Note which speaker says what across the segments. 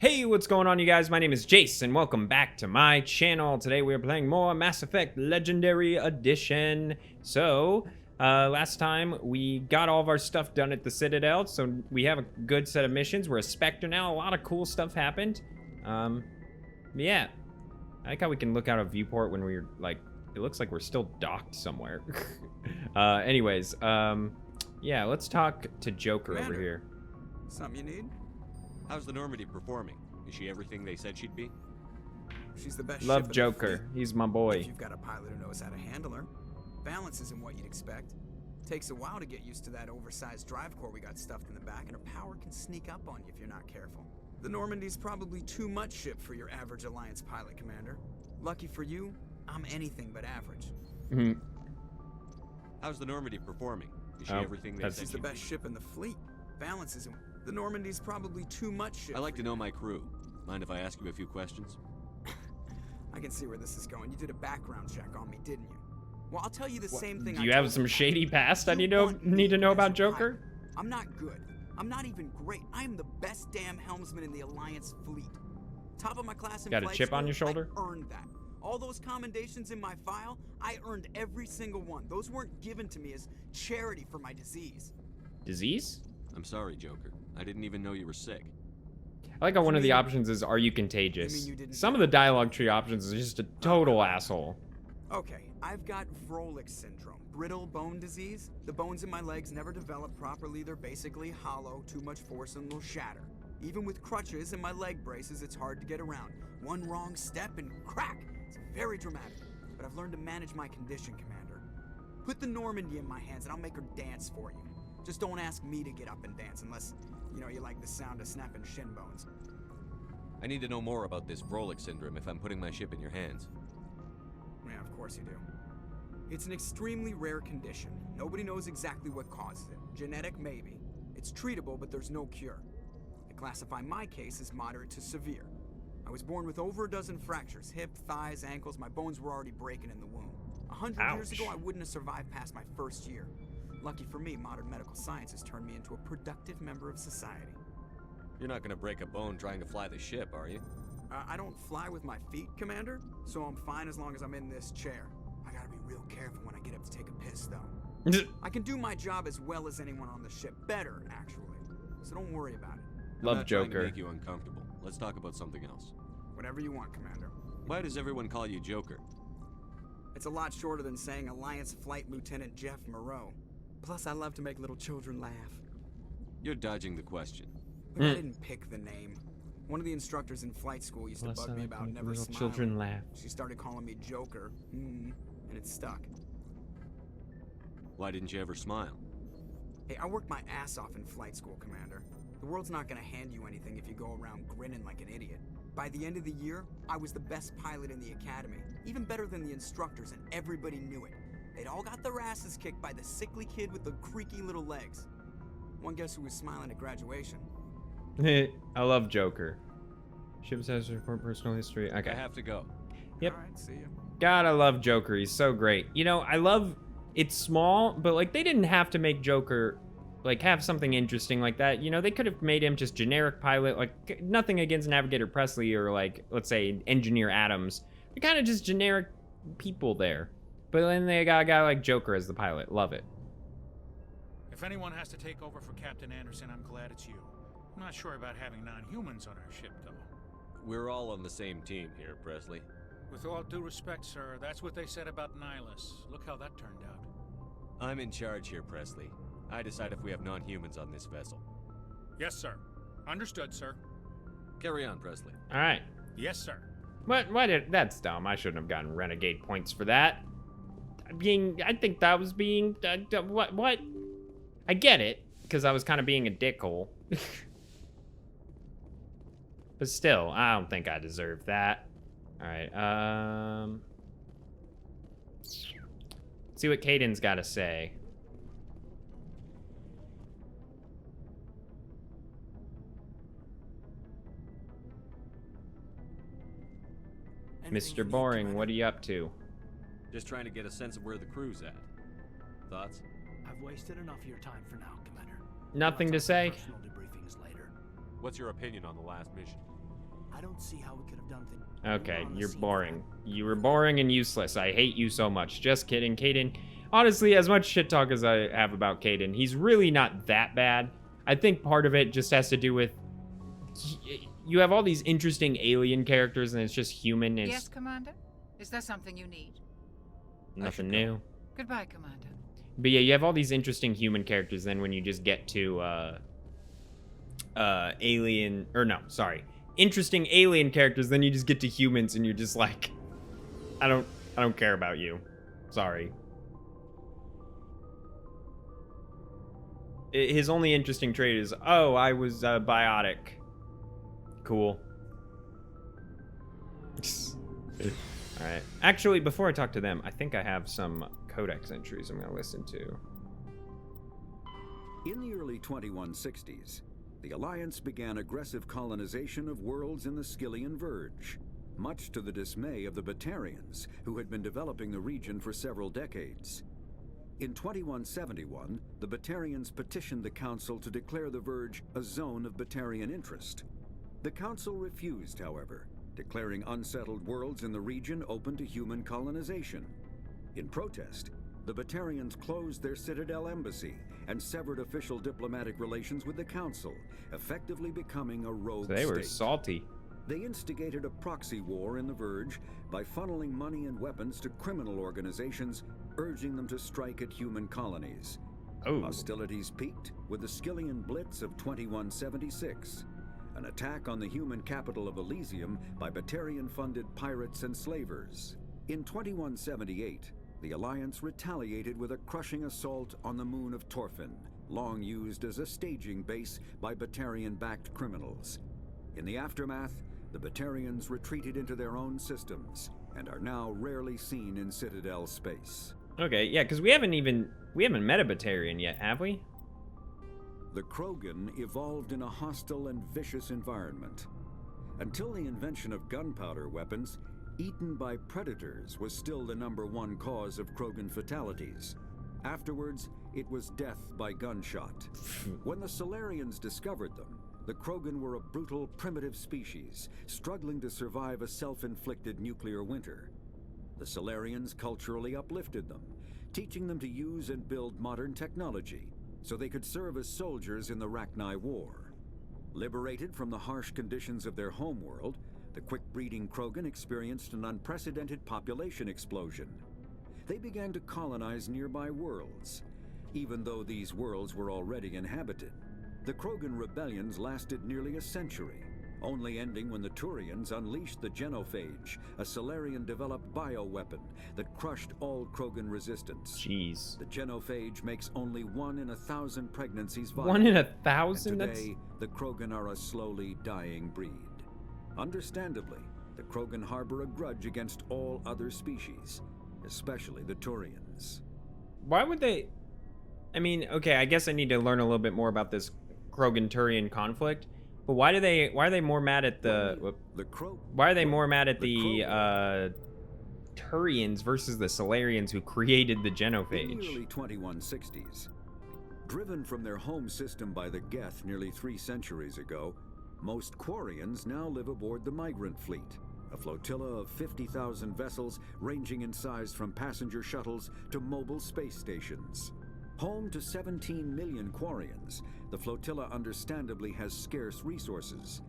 Speaker 1: Hey, what's going on, you guys? My name is Jayce, and welcome back to my channel. Today we are playing more Mass Effect Legendary Edition. So, last time we got all of our stuff done at the Citadel, so we have a good set of missions. We're a Spectre now. A lot of cool stuff happened. Yeah. I like how we can look out a viewport when we're, like, it looks like we're still docked somewhere. Yeah, let's talk to Joker over here.
Speaker 2: Something you need?
Speaker 3: How's the Normandy performing? Is she everything they said she'd be?
Speaker 2: She's the best.
Speaker 1: Love Joker. He's my boy.
Speaker 2: If you've got a pilot who knows how to handle her. Balance isn't what you'd expect. Takes a while to get used to that oversized drive core we got stuffed in the back, and her power can sneak up on you if you're not careful. The Normandy's probably too much ship for your average Alliance pilot, Commander. Lucky for you, I'm anything but average.
Speaker 3: How's the Normandy performing? Is she everything they said
Speaker 2: She's the best ship in the fleet. Balance isn't. The Normandy's probably too much ship.
Speaker 3: I like to know my crew. Mind if I ask you a few questions?
Speaker 2: I can see where this is going. You did a background check on me, didn't you? Well, I'll tell you the same thing.
Speaker 1: Do you have some shady past I need to know about Joker?
Speaker 2: I'm not good. I'm not even great. I am the best damn helmsman in the Alliance fleet. Top of my class in
Speaker 1: Got a
Speaker 2: flight
Speaker 1: chip
Speaker 2: school,
Speaker 1: on your shoulder?
Speaker 2: I earned that. All those commendations in my file, I earned every single one. Those weren't given to me as charity for my disease.
Speaker 1: Disease?
Speaker 3: I'm sorry, Joker. I didn't even know you were sick.
Speaker 1: I like how one of the options is, are you contagious? Some of the dialogue tree options is just a total asshole.
Speaker 2: Okay, I've got Vrolik syndrome, brittle bone disease. The bones in my legs never develop properly. They're basically hollow, too much force and they'll shatter. Even with crutches and my leg braces, it's hard to get around. One wrong step and crack! It's very dramatic, but I've learned to manage my condition, Commander. Put the Normandy in my hands and I'll make her dance for you. Just don't ask me to get up and dance unless, you know, you like the sound of snapping shin bones.
Speaker 3: I need to know more about this Vrolik syndrome if I'm putting my ship in your hands.
Speaker 2: Yeah, of course you do. It's an extremely rare condition. Nobody knows exactly what causes it. Genetic, maybe. It's treatable, but there's no cure. I classify my case as moderate to severe. I was born with over a dozen fractures. Hip, thighs, ankles. My bones were already breaking in the womb. 100 years ago, I wouldn't have survived past my first year. Lucky for me, modern medical science has turned me into a productive member of society.
Speaker 3: You're not gonna break a bone trying to fly the ship, are you?
Speaker 2: I don't fly with my feet, Commander, so I'm fine as long as I'm in this chair. I gotta be real careful when I get up to take a piss, though. I can do my job as well as anyone on the ship. Better, actually. So don't worry about it.
Speaker 1: Love
Speaker 3: I'm not
Speaker 1: Joker.
Speaker 3: trying to make you uncomfortable. Let's talk about something else.
Speaker 2: Whatever you want, Commander.
Speaker 3: Why does everyone call you Joker?
Speaker 2: It's a lot shorter than saying Alliance Flight Lieutenant Jeff Moreau. Plus, I love to make little children laugh.
Speaker 3: You're dodging the question.
Speaker 2: But I didn't pick the name. One of the instructors in flight school used to bug me about never smiling.
Speaker 1: Children laugh.
Speaker 2: She started calling me Joker, and it stuck.
Speaker 3: Why didn't you ever smile?
Speaker 2: Hey, I worked my ass off in flight school, Commander. The world's not gonna hand you anything if you go around grinning like an idiot. By the end of the year, I was the best pilot in the academy, even better than the instructors, and everybody knew it. They'd all got their asses kicked by the sickly kid with the creaky little legs. One guess who was smiling at graduation?
Speaker 1: I love Joker. Ship says report personal history. Okay.
Speaker 3: I have to go.
Speaker 1: Yep.
Speaker 2: All right, see ya.
Speaker 1: God, I love Joker. He's so great. You know, I love it's small, but like they didn't have to make Joker like have something interesting like that. You know, they could have made him just generic pilot, like nothing against Navigator Presley or like, let's say, Engineer Adams. They're kind of just generic people there. But then they got a guy like Joker as the pilot. Love it.
Speaker 4: If anyone has to take over for Captain Anderson, I'm glad it's you. I'm not sure about having non-humans on our ship, though.
Speaker 3: We're all on the same team here, Presley.
Speaker 4: With all due respect, sir, that's what they said about Nihilus. Look how that turned out.
Speaker 3: I'm in charge here, Presley. I decide if we have non-humans on this vessel.
Speaker 4: Yes, sir. Understood, sir.
Speaker 3: Carry on, Presley.
Speaker 1: All right.
Speaker 4: Yes, sir.
Speaker 1: That's dumb. I shouldn't have gotten renegade points for that. I think that was being, what? I get it, because I was kind of being a dickhole. But still, I don't think I deserve that. All right, let's see what Caden's got to say. Mr. Boring, what are you up to?
Speaker 3: Just trying to get a sense of where the crew's at. Thoughts?
Speaker 5: I've wasted enough of your time for now, Commander.
Speaker 1: Nothing to say?
Speaker 5: Personal debriefings later.
Speaker 3: What's your opinion on the last mission?
Speaker 5: I don't see how we could have done things.
Speaker 1: Okay, you're boring. You were boring and useless. I hate you so much. Just kidding, Caden. Honestly, as much shit talk as I have about Caden, he's really not that bad. I think part of it just has to do with you have all these interesting alien characters and it's just human. It's
Speaker 6: Yes, Commander? Is there something you need?
Speaker 1: nothing new.
Speaker 6: Goodbye, Commander.
Speaker 1: But yeah, you have all these interesting human characters. Then when you just get to interesting alien characters, then you just get to humans and you're just like, I don't care about you. Sorry. His only interesting trait is, oh, I was biotic. Cool. All right. Actually, before I talk to them, I think I have some codex entries I'm going to listen to.
Speaker 7: In the early 2160s, the Alliance began aggressive colonization of worlds in the Skyllian Verge, much to the dismay of the Batarians, who had been developing the region for several decades. In 2171, the Batarians petitioned the Council to declare the Verge a zone of Batarian interest. The Council refused, however, declaring unsettled worlds in the region open to human colonization. In protest, the Batarians closed their Citadel embassy and severed official diplomatic relations with the Council, effectively becoming a rogue
Speaker 1: So they were
Speaker 7: state.
Speaker 1: salty.
Speaker 7: They instigated a proxy war in the Verge by funneling money and weapons to criminal organizations, urging them to strike at human colonies.
Speaker 1: Oh.
Speaker 7: Hostilities peaked with the Skyllian Blitz of 2176, an attack on the human capital of Elysium by Batarian-funded pirates and slavers. In 2178, the Alliance retaliated with a crushing assault on the moon of Torfin, long used as a staging base by Batarian-backed criminals. In the aftermath, the Batarians retreated into their own systems and are now rarely seen in Citadel space.
Speaker 1: Okay, yeah, because we haven't met a Batarian yet, have we?
Speaker 7: The Krogan evolved in a hostile and vicious environment. Until the invention of gunpowder weapons, eaten by predators was still the #1 cause of Krogan fatalities. Afterwards, it was death by gunshot. When the Solarians discovered them, the Krogan were a brutal, primitive species, struggling to survive a self-inflicted nuclear winter. The Solarians culturally uplifted them, teaching them to use and build modern technology, so they could serve as soldiers in the Rachni War. Liberated from the harsh conditions of their homeworld, the quick-breeding Krogan experienced an unprecedented population explosion. They began to colonize nearby worlds, even though these worlds were already inhabited. The Krogan rebellions lasted nearly a century, only ending when the Turians unleashed the Genophage, a Solarian-developed bioweapon that crushed all Krogan resistance.
Speaker 1: Jeez.
Speaker 7: The Genophage makes only 1 in 1,000 pregnancies viable.
Speaker 1: 1 in 1,000?
Speaker 7: And today, the Krogan are a slowly dying breed. Understandably, the Krogan harbor a grudge against all other species, especially the Turians.
Speaker 1: Why would they... I mean, okay, I guess I need to learn a little bit more about this Krogan-Turian conflict. But why are they more mad at the Turians versus the Solarians who created the Genophage?
Speaker 7: In the early 2160s, driven from their home system by the Geth nearly 3 centuries ago, most Quarians now live aboard the Migrant Fleet, a flotilla of 50,000 vessels ranging in size from passenger shuttles to mobile space stations. Home to 17 million Quarians, the flotilla understandably has scarce resources.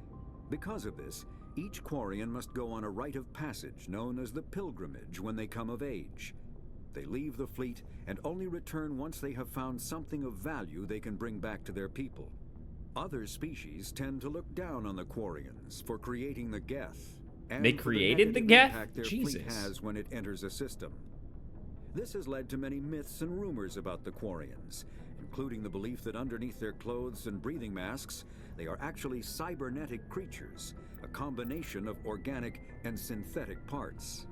Speaker 7: Because of this, each Quarian must go on a rite of passage known as the Pilgrimage when they come of age. They leave the fleet and only return once they have found something of value they can bring back to their people. Other species tend to look down on the Quarians for creating the Geth. And
Speaker 1: They created the Geth?
Speaker 7: Their
Speaker 1: Jesus.
Speaker 7: fleet has when it enters a system. This has led to many myths and rumors about the Quarians, including the belief that underneath their clothes and breathing masks, they are actually cybernetic creatures, a combination of organic and synthetic parts.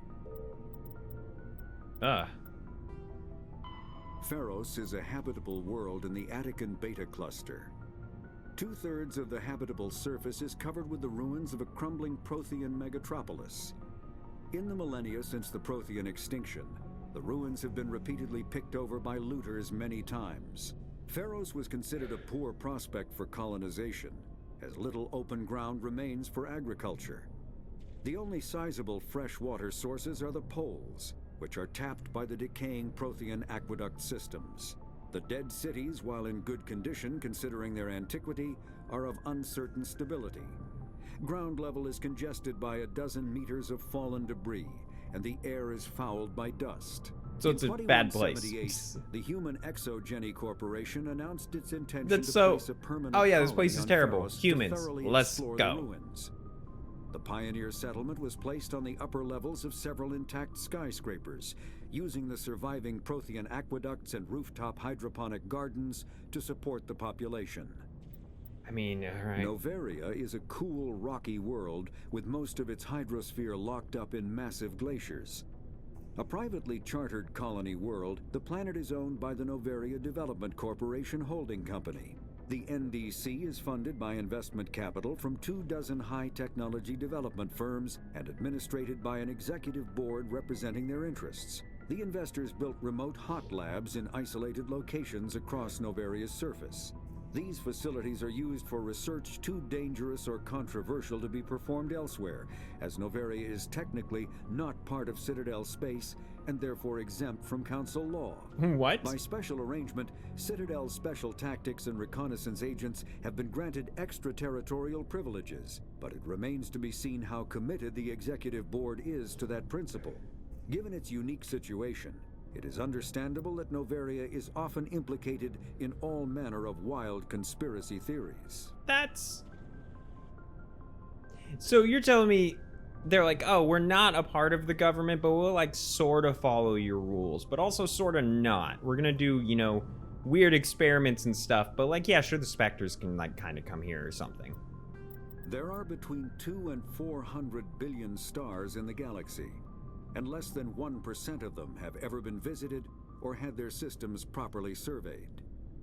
Speaker 7: Pharos is a habitable world in the Attican Beta Cluster. 2/3 of the habitable surface is covered with the ruins of a crumbling Prothean megatropolis. In the millennia since the Prothean extinction, the ruins have been repeatedly picked over by looters many times. Pharos was considered a poor prospect for colonization, as little open ground remains for agriculture. The only sizable freshwater sources are the poles, which are tapped by the decaying Prothean aqueduct systems. The dead cities, while in good condition considering their antiquity, are of uncertain stability. Ground level is congested by a dozen meters of fallen debris, and the air is fouled by dust.
Speaker 1: So it's a bad place.
Speaker 7: 2178, the Human Exogeny Corporation announced its intention
Speaker 1: That's
Speaker 7: to
Speaker 1: so...
Speaker 7: place a permanent
Speaker 1: Oh yeah, this
Speaker 7: colony
Speaker 1: place is
Speaker 7: on
Speaker 1: terrible.
Speaker 7: Pharos to
Speaker 1: Humans,
Speaker 7: thoroughly
Speaker 1: let's
Speaker 7: explore
Speaker 1: go.
Speaker 7: the ruins. The pioneer settlement was placed on the upper levels of several intact skyscrapers, using the surviving Prothean aqueducts and rooftop hydroponic gardens to support the population.
Speaker 1: I mean, alright.
Speaker 7: Noveria is a cool, rocky world with most of its hydrosphere locked up in massive glaciers. A privately chartered colony world, the planet is owned by the Noveria Development Corporation Holding Company. The NDC is funded by investment capital from 24 high-technology development firms and administrated by an executive board representing their interests. The investors built remote hot labs in isolated locations across Noveria's surface. These facilities are used for research too dangerous or controversial to be performed elsewhere, as Noveria is technically not part of Citadel space and therefore exempt from Council law.
Speaker 1: What?
Speaker 7: By special arrangement, Citadel's special tactics and reconnaissance agents have been granted extraterritorial privileges, but it remains to be seen how committed the executive board is to that principle. Given its unique situation, it is understandable that Noveria is often implicated in all manner of wild conspiracy theories.
Speaker 1: That's... So you're telling me they're like, oh, we're not a part of the government, but we'll like sort of follow your rules, but also sort of not. We're gonna do, you know, weird experiments and stuff, but like, yeah, sure, the Spectres can like kind of come here or something.
Speaker 7: There are between 2 and 400 billion stars in the galaxy, and less than 1% of them have ever been visited or had their systems properly surveyed.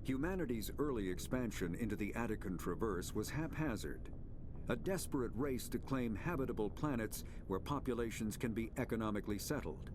Speaker 7: Humanity's early expansion into the Attican Traverse was haphazard, a desperate race to claim habitable planets where populations can be economically settled.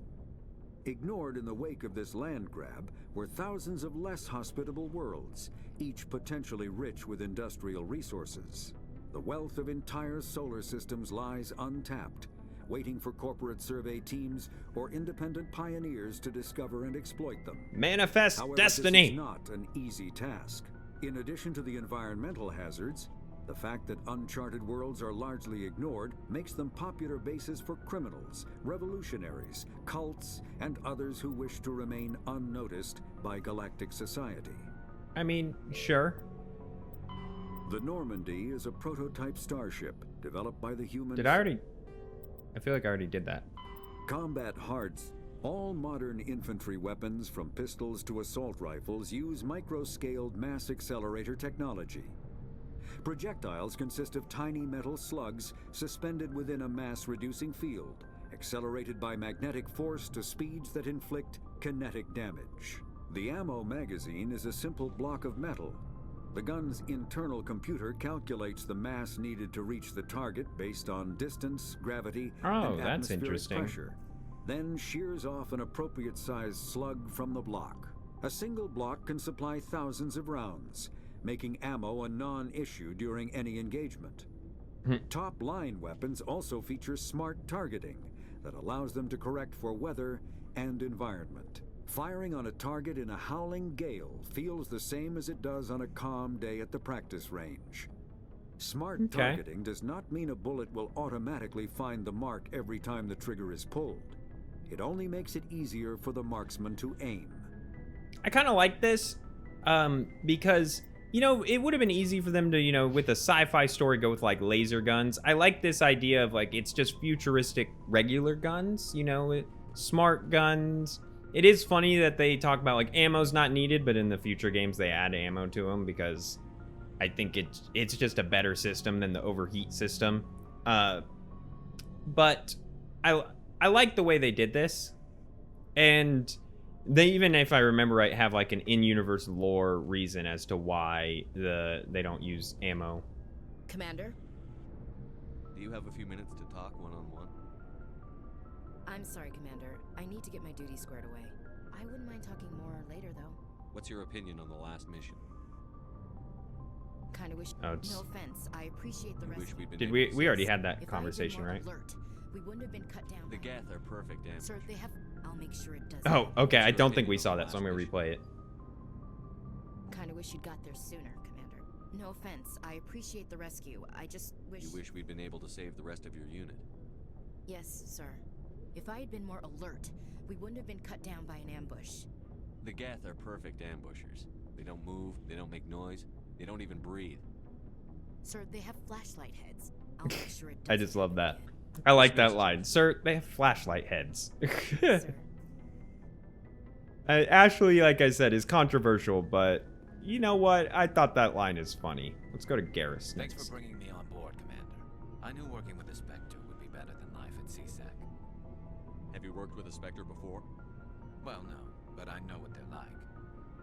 Speaker 7: Ignored in the wake of this land grab were thousands of less hospitable worlds, each potentially rich with industrial resources. The wealth of entire solar systems lies untapped, waiting for corporate survey teams or independent pioneers to discover and exploit them.
Speaker 1: Manifest
Speaker 7: However,
Speaker 1: destiny.
Speaker 7: this is not an easy task. In addition to the environmental hazards, the fact that uncharted worlds are largely ignored makes them popular bases for criminals, revolutionaries, cults, and others who wish to remain unnoticed by galactic society.
Speaker 1: I mean, sure.
Speaker 7: The Normandy is a prototype starship developed by the humans.
Speaker 1: Did I already... I feel like I already did that.
Speaker 7: Combat hards. All modern infantry weapons, from pistols to assault rifles, use micro-scaled mass accelerator technology. Projectiles consist of tiny metal slugs suspended within a mass-reducing field, accelerated by magnetic force to speeds that inflict kinetic damage. The ammo magazine is a simple block of metal. The gun's internal computer calculates the mass needed to reach the target based on distance, gravity, and
Speaker 1: that's
Speaker 7: atmospheric
Speaker 1: interesting.
Speaker 7: pressure, then shears off an appropriate-sized slug from the block. A single block can supply thousands of rounds, making ammo a non-issue during any engagement. Top-line weapons also feature smart targeting that allows them to correct for weather and environment. Firing on a target in a howling gale feels the same as it does on a calm day at the practice range. Smart targeting does not mean a bullet will automatically find the mark every time the trigger is pulled. It only makes it easier for the marksman to aim.
Speaker 1: I kind of like this because, you know, it would have been easy for them to, you know, with a sci-fi story, go with like laser guns. I like this idea of like, it's just futuristic regular guns, you know, smart guns. It is funny that they talk about like ammo's not needed, but in the future games they add ammo to them because I think it's just a better system than the overheat system. But I like the way they did this, and they even, if I remember right, have like an in-universe lore reason as to why they don't use ammo.
Speaker 8: Commander?
Speaker 3: Do you have a few minutes to talk one-on-one?
Speaker 8: I'm sorry, Commander. I need to get my duties squared away. I wouldn't mind talking more later, though.
Speaker 3: What's your opinion on the last mission?
Speaker 8: Kinda wish.
Speaker 1: Oh, it's-
Speaker 8: No offense. I appreciate the
Speaker 3: I
Speaker 8: rest.
Speaker 3: wish we'd been
Speaker 1: Did
Speaker 3: able
Speaker 1: we?
Speaker 3: to
Speaker 1: We already
Speaker 3: save-
Speaker 1: had that
Speaker 8: If I had been
Speaker 1: conversation,
Speaker 8: more
Speaker 1: right?
Speaker 8: alert, we wouldn't have been cut down.
Speaker 3: The
Speaker 8: by-
Speaker 3: Geth are perfect ambush.
Speaker 8: Sir, they have. I'll make sure it does.
Speaker 1: Oh, okay. I
Speaker 3: What's your
Speaker 1: don't think we
Speaker 3: opinion
Speaker 1: saw
Speaker 3: on the
Speaker 1: that, so I'm gonna
Speaker 3: last
Speaker 1: replay it.
Speaker 8: Kinda wish you'd got there sooner, Commander. No offense. I appreciate the rescue. I just wish.
Speaker 3: You wish we'd been able to save the rest of your unit.
Speaker 8: Yes, sir. If I had been more alert, we wouldn't have been cut down by an ambush.
Speaker 3: The Geth are perfect ambushers. They don't move, they don't make noise, they don't even breathe.
Speaker 8: Sir, they have flashlight heads. I'll make sure it does.
Speaker 1: I just love that. I like that line. Sir, they have flashlight heads.
Speaker 8: Sir.
Speaker 1: Ashley, like I said, is controversial, but you know what? I thought that line is funny. Let's go to Garrus
Speaker 9: Thanks
Speaker 1: next.
Speaker 9: for bringing me on board, Commander. I knew working with a Spectre would be better than life at CSEC.
Speaker 3: Have you worked with a Spectre before?
Speaker 9: Well, no, but I know what they're like.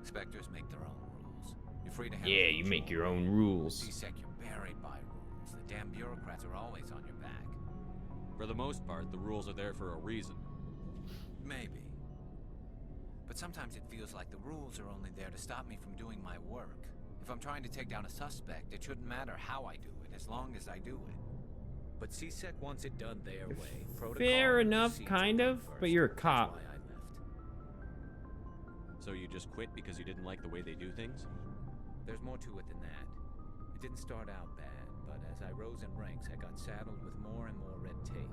Speaker 9: Spectres make their own rules. You're free to have
Speaker 1: Yeah, you make your own rules.
Speaker 9: CSEC, you're buried by rules. The damn bureaucrats are always on your back.
Speaker 3: For the most part, the rules are there for a reason.
Speaker 9: Maybe. But sometimes it feels like the rules are only there to stop me from doing my work. If I'm trying to take down a suspect, it shouldn't matter how I do it, as long as I do it. But CSEC wants it done their way. Protocol
Speaker 1: Fair
Speaker 9: and
Speaker 1: enough,
Speaker 9: procedure
Speaker 1: kind
Speaker 9: come
Speaker 1: of, but
Speaker 9: first.
Speaker 1: you're a
Speaker 9: That's
Speaker 1: cop.
Speaker 9: why I left.
Speaker 3: So you just quit because you didn't like the way they do things?
Speaker 9: There's more to it than that. It didn't start out bad, but as I rose in ranks, I got saddled with more and more red tape.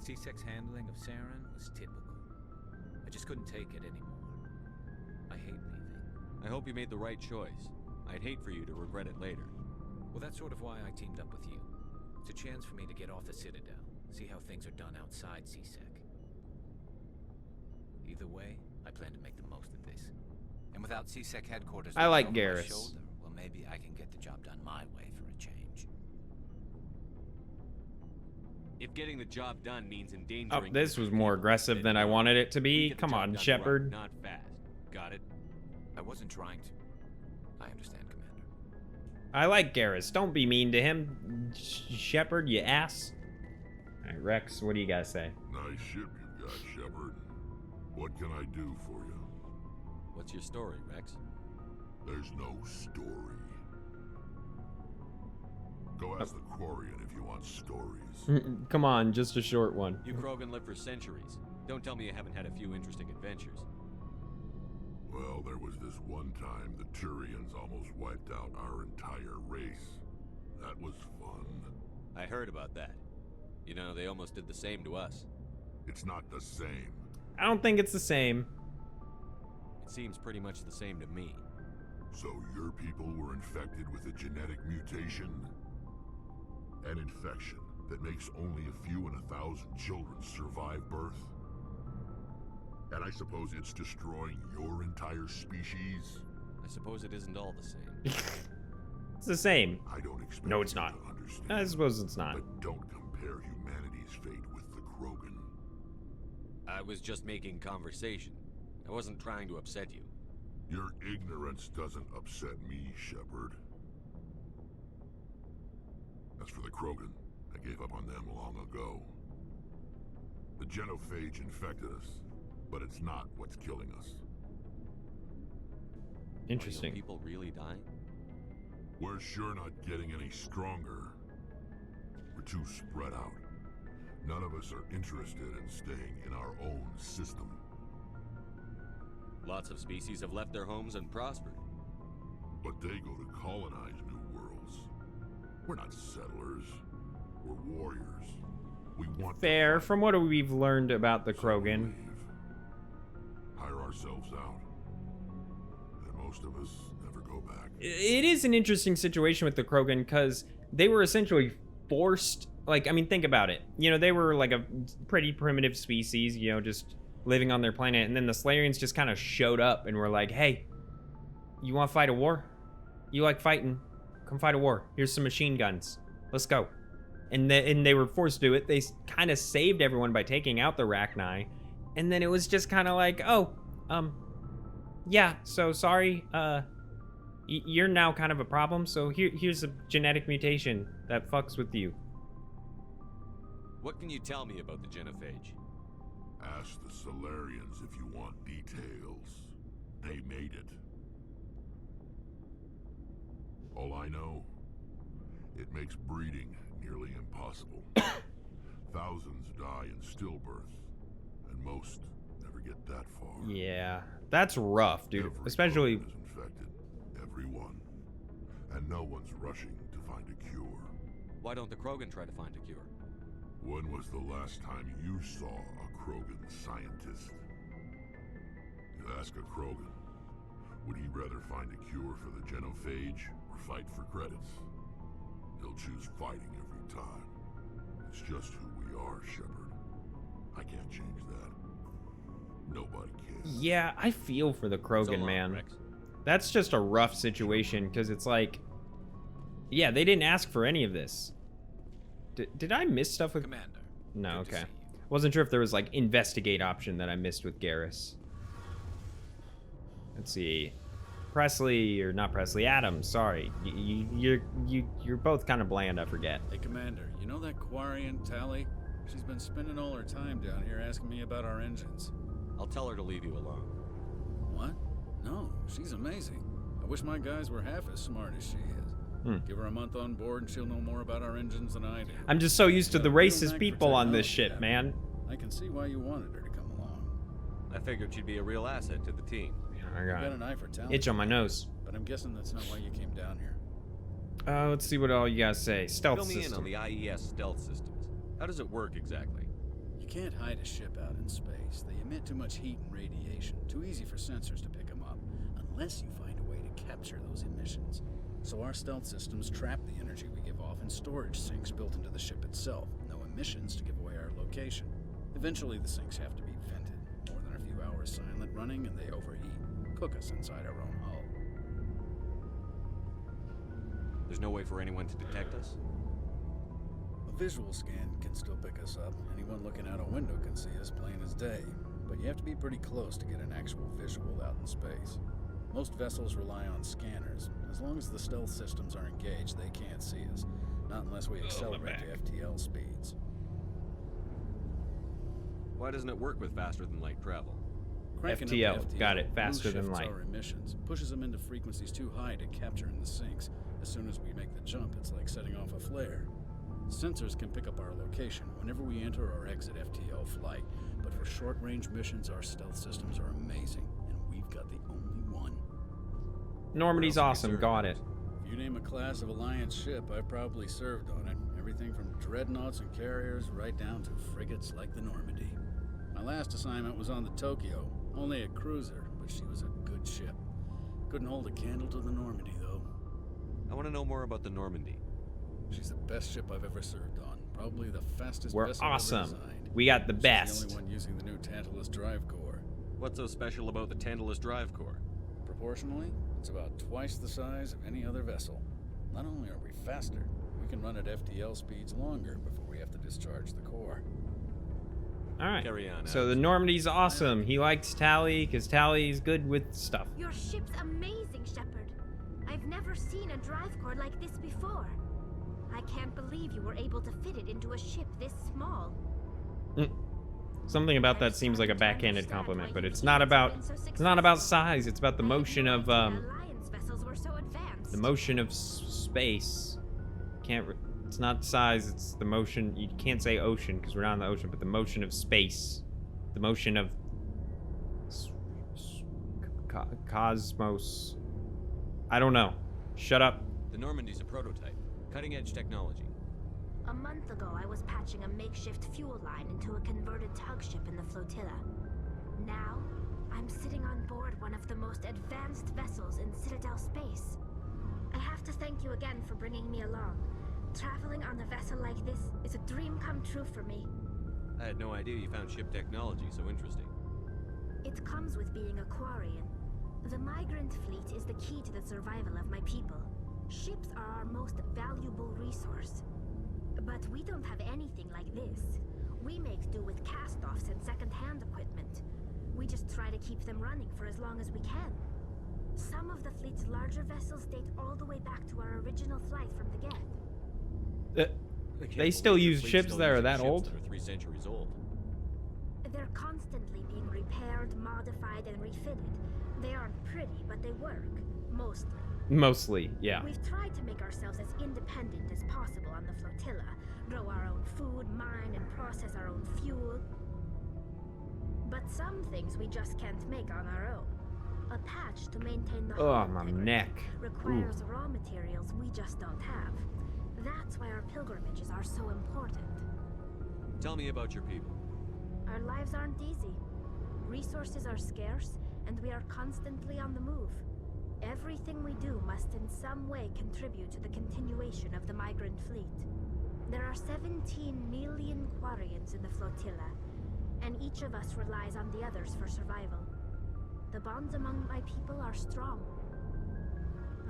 Speaker 9: CSEC's handling of Saren was typical. I just couldn't take it anymore. I hate leaving.
Speaker 3: I hope you made the right choice. I'd hate for you to regret it later.
Speaker 9: Well, that's sort of why I teamed up with you. It's a chance for me to get off the Citadel, see how things are done outside CSEC. Either way, I plan to make the most of this. And without CSEC headquarters
Speaker 1: I like
Speaker 9: looking over my
Speaker 1: Garrus.
Speaker 9: shoulder, well, maybe I can get the job done my way for a change.
Speaker 3: If getting the job done means
Speaker 1: Oh,
Speaker 3: endangering...
Speaker 1: this was more aggressive than I wanted it to be.
Speaker 3: Get the
Speaker 1: Come
Speaker 3: job
Speaker 1: on,
Speaker 3: done
Speaker 1: Shepard.
Speaker 3: right, not fast. Got it?
Speaker 9: I wasn't trying to. I understand, Commander.
Speaker 1: I like Garrus. Don't be mean to him, Shepard, you ass. All right, Rex, what do you guys say?
Speaker 10: Nice ship you got, Shepard. What can I do for you?
Speaker 3: What's your story, Rex?
Speaker 10: There's no story. Go ask the Quarian if you want stories.
Speaker 1: Come on, just a short one.
Speaker 3: You Krogan live for centuries. Don't tell me you haven't had a few interesting adventures.
Speaker 10: Well, there was this one time the Turians almost wiped out our entire race. That was fun.
Speaker 3: I heard about that. You know, they almost did the same to us.
Speaker 10: It's not the same.
Speaker 1: I don't think it's the same.
Speaker 3: It seems pretty much the same to me.
Speaker 10: So your people were infected with a genetic mutation? An infection that makes only a few in 1,000 children survive birth? And I suppose it's destroying your entire species?
Speaker 3: I suppose it isn't all the same.
Speaker 1: It's the same.
Speaker 10: I don't expect
Speaker 1: No, it's
Speaker 10: you
Speaker 1: not.
Speaker 10: to understand.
Speaker 1: I suppose it's not.
Speaker 10: But don't compare humanity's fate with the Krogan.
Speaker 3: I was just making conversation. I wasn't trying to upset you.
Speaker 10: Your ignorance doesn't upset me, Shepard. As for the Krogan, I gave up on them long ago. The genophage infected us, but it's not what's killing us.
Speaker 3: Are your
Speaker 1: Interesting.
Speaker 3: people really dying?
Speaker 10: We're sure not getting any stronger. We're too spread out. None of us are interested in staying in our own system.
Speaker 3: Lots of species have left their homes and prospered.
Speaker 10: But they go to colonize new worlds. We're not settlers. We're warriors. We want to
Speaker 1: Fair.
Speaker 10: fight.
Speaker 1: From what we've learned about the
Speaker 10: So we
Speaker 1: Krogan.
Speaker 10: leave. Hire ourselves out. And most of us never go back.
Speaker 1: It is an interesting situation with the Krogan because they were essentially forced. Like, I mean, think about it. You know, they were like a pretty primitive species, you know, just living on their planet. And then the Slayerians just kind of showed up and were like, hey, you want to fight a war? You like fighting? Come fight a war. Here's some machine guns. Let's go. And they were forced to do it. They kind of saved everyone by taking out the Rachni. And then it was just kind of like, oh, yeah, so sorry. You're now kind of a problem. So here's a genetic mutation that fucks with you.
Speaker 3: What can you tell me about the genophage?
Speaker 10: Ask the Solarians if you want details. They made it. All I know It makes breeding nearly impossible. Thousands die in stillbirth, and most never get that far.
Speaker 1: Yeah, that's rough, dude.
Speaker 10: Every
Speaker 1: Especially...
Speaker 10: Krogan is infected. Everyone. And no one's rushing to find a cure.
Speaker 3: Why don't the Krogan try to find a cure?
Speaker 10: When was the last time you saw a Krogan scientist? You ask a Krogan, would he rather find a cure for the genophage or fight for credits? He'll choose fighting every time. It's just who we are, Shepard. I can't change that. Nobody can.
Speaker 1: Yeah, I feel for the Krogan,
Speaker 3: So long,
Speaker 1: man.
Speaker 3: Rex.
Speaker 1: That's just a rough situation, because it's like... Yeah, they didn't ask for any of this. Did I miss stuff with...
Speaker 9: Commander.
Speaker 1: No,
Speaker 9: good to
Speaker 1: okay.
Speaker 9: see you.
Speaker 1: Wasn't sure if there was, like, investigate option that I missed with Garrus. Let's see. Presley, or not Presley, Adams, sorry. You're both kind of bland, I forget.
Speaker 11: Hey, Commander, you know that Quarian, Tally? She's been spending all her time down here asking me about our engines.
Speaker 3: I'll tell her to leave you alone.
Speaker 11: What? No, she's amazing. I wish my guys were half as smart as she is. Give her a month on board and she'll know more about our engines than I do.
Speaker 1: I'm just so used to the
Speaker 11: Got a real
Speaker 1: racist
Speaker 11: knack
Speaker 1: people
Speaker 11: for
Speaker 1: on this
Speaker 11: technology,
Speaker 1: shit, man.
Speaker 11: I can see why you wanted her to come along.
Speaker 3: I figured she'd be a real asset to the team.
Speaker 1: I
Speaker 11: You got
Speaker 1: got
Speaker 11: an eye for talent.
Speaker 1: itch on my nose.
Speaker 11: But I'm guessing that's not why you came down here.
Speaker 1: Let's see what all you guys say. Stealth
Speaker 3: Fill me
Speaker 1: system.
Speaker 3: in on the IES stealth systems. How does it work exactly?
Speaker 11: You can't hide a ship out in space. They emit too much heat and radiation. Too easy for sensors to pick them up, unless you find a way to capture those emissions. So our stealth systems trap the energy we give off in storage sinks built into the ship itself. No emissions to give away our location. Eventually the sinks have to be vented. More than a few hours silent running and they overheat. Cook us inside our own hull.
Speaker 3: There's no way for anyone to detect us?
Speaker 11: A visual scan can still pick us up. Anyone looking out a window can see us plain as day. But you have to be pretty close to get an actual visual out in space. Most vessels rely on scanners. As long as the stealth systems are engaged, they can't see us. Not unless we accelerate to FTL speeds.
Speaker 3: Why doesn't it work with faster than light travel?
Speaker 11: Cranking up
Speaker 1: FTL,
Speaker 11: the
Speaker 1: got it, faster than
Speaker 11: shifts
Speaker 1: light.
Speaker 11: our emissions, pushes them into frequencies too high to capture in the sinks. As soon as we make the jump, it's like setting off a flare. Sensors can pick up our location whenever we enter or exit FTL flight, but for short-range missions, our stealth systems are amazing, and we've got the only one.
Speaker 1: Normandy's
Speaker 3: Where else have
Speaker 1: awesome,
Speaker 3: you
Speaker 1: got
Speaker 3: served?
Speaker 1: it.
Speaker 11: If you name a class of Alliance ship, I've probably served on it. Everything from dreadnoughts and carriers right down to frigates like the Normandy. My last assignment was on the Tokyo, only a cruiser, but she was a good ship. Couldn't hold a candle to the Normandy, though.
Speaker 3: I want to know more about the Normandy.
Speaker 11: She's the best ship I've ever served on. Probably the fastest
Speaker 1: We're
Speaker 11: vessel ever
Speaker 1: awesome.
Speaker 11: designed.
Speaker 1: We got the
Speaker 11: She's
Speaker 1: best.
Speaker 11: the only one using the new Tantalus drive core.
Speaker 3: What's so special about the Tantalus drive core?
Speaker 11: Proportionally, it's about twice the size of any other vessel. Not only are we faster, we can run at FTL speeds longer before we have to discharge the core.
Speaker 1: All right.
Speaker 3: Carry on,
Speaker 1: So the
Speaker 3: Adams.
Speaker 1: Normandy's awesome. He likes Tally because Tally's good with stuff.
Speaker 12: Your ship's amazing, Shepard. I've never seen a drive core like this before. I can't believe you were able to fit it into a ship this small.
Speaker 1: Something about that seems like a backhanded compliment, but it's not about size. It's about the motion of
Speaker 12: Alliance vessels were so advanced.
Speaker 1: the motion of space. It's not size. It's the motion. You can't say ocean because we're not in the ocean, but the motion of space, the motion of cosmos. I don't know. Shut up.
Speaker 3: The Normandy's a prototype. Cutting-edge technology.
Speaker 12: A month ago, I was patching a makeshift fuel line into a converted tug ship in the flotilla. Now, I'm sitting on board one of the most advanced vessels in Citadel space. I have to thank you again for bringing me along. Traveling on a vessel like this is a dream come true for me.
Speaker 3: I had no idea you found ship technology so interesting.
Speaker 12: It comes with being a Quarian. The migrant fleet is the key to the survival of my people. Ships are our most valuable resource. But we don't have anything like this. We make do with cast-offs and second-hand equipment. We just try to keep them running for as long as we can. Some of the fleet's larger vessels date all the way back to our original flight from the get.
Speaker 1: They still use ships that are that old?
Speaker 3: That are 3 centuries old.
Speaker 12: They're constantly being repaired, modified, and refitted. They aren't pretty, but they work. Mostly.
Speaker 1: Mostly, yeah.
Speaker 12: We've tried to make ourselves as independent as possible on the flotilla, grow our own food, mine and process our own fuel. But some things we just can't make on our own. A patch to maintain the
Speaker 1: Oh,
Speaker 12: hull
Speaker 1: my
Speaker 12: integrity
Speaker 1: neck.
Speaker 12: requires raw materials we just don't have. That's why our pilgrimages are so important.
Speaker 3: Tell me about your people.
Speaker 12: Our lives aren't easy. Resources are scarce, and we are constantly on the move. Everything we do must in some way contribute to the continuation of the migrant fleet. There are 17 million Quarians in the flotilla, and each of us relies on the others for survival. The bonds among my people are strong.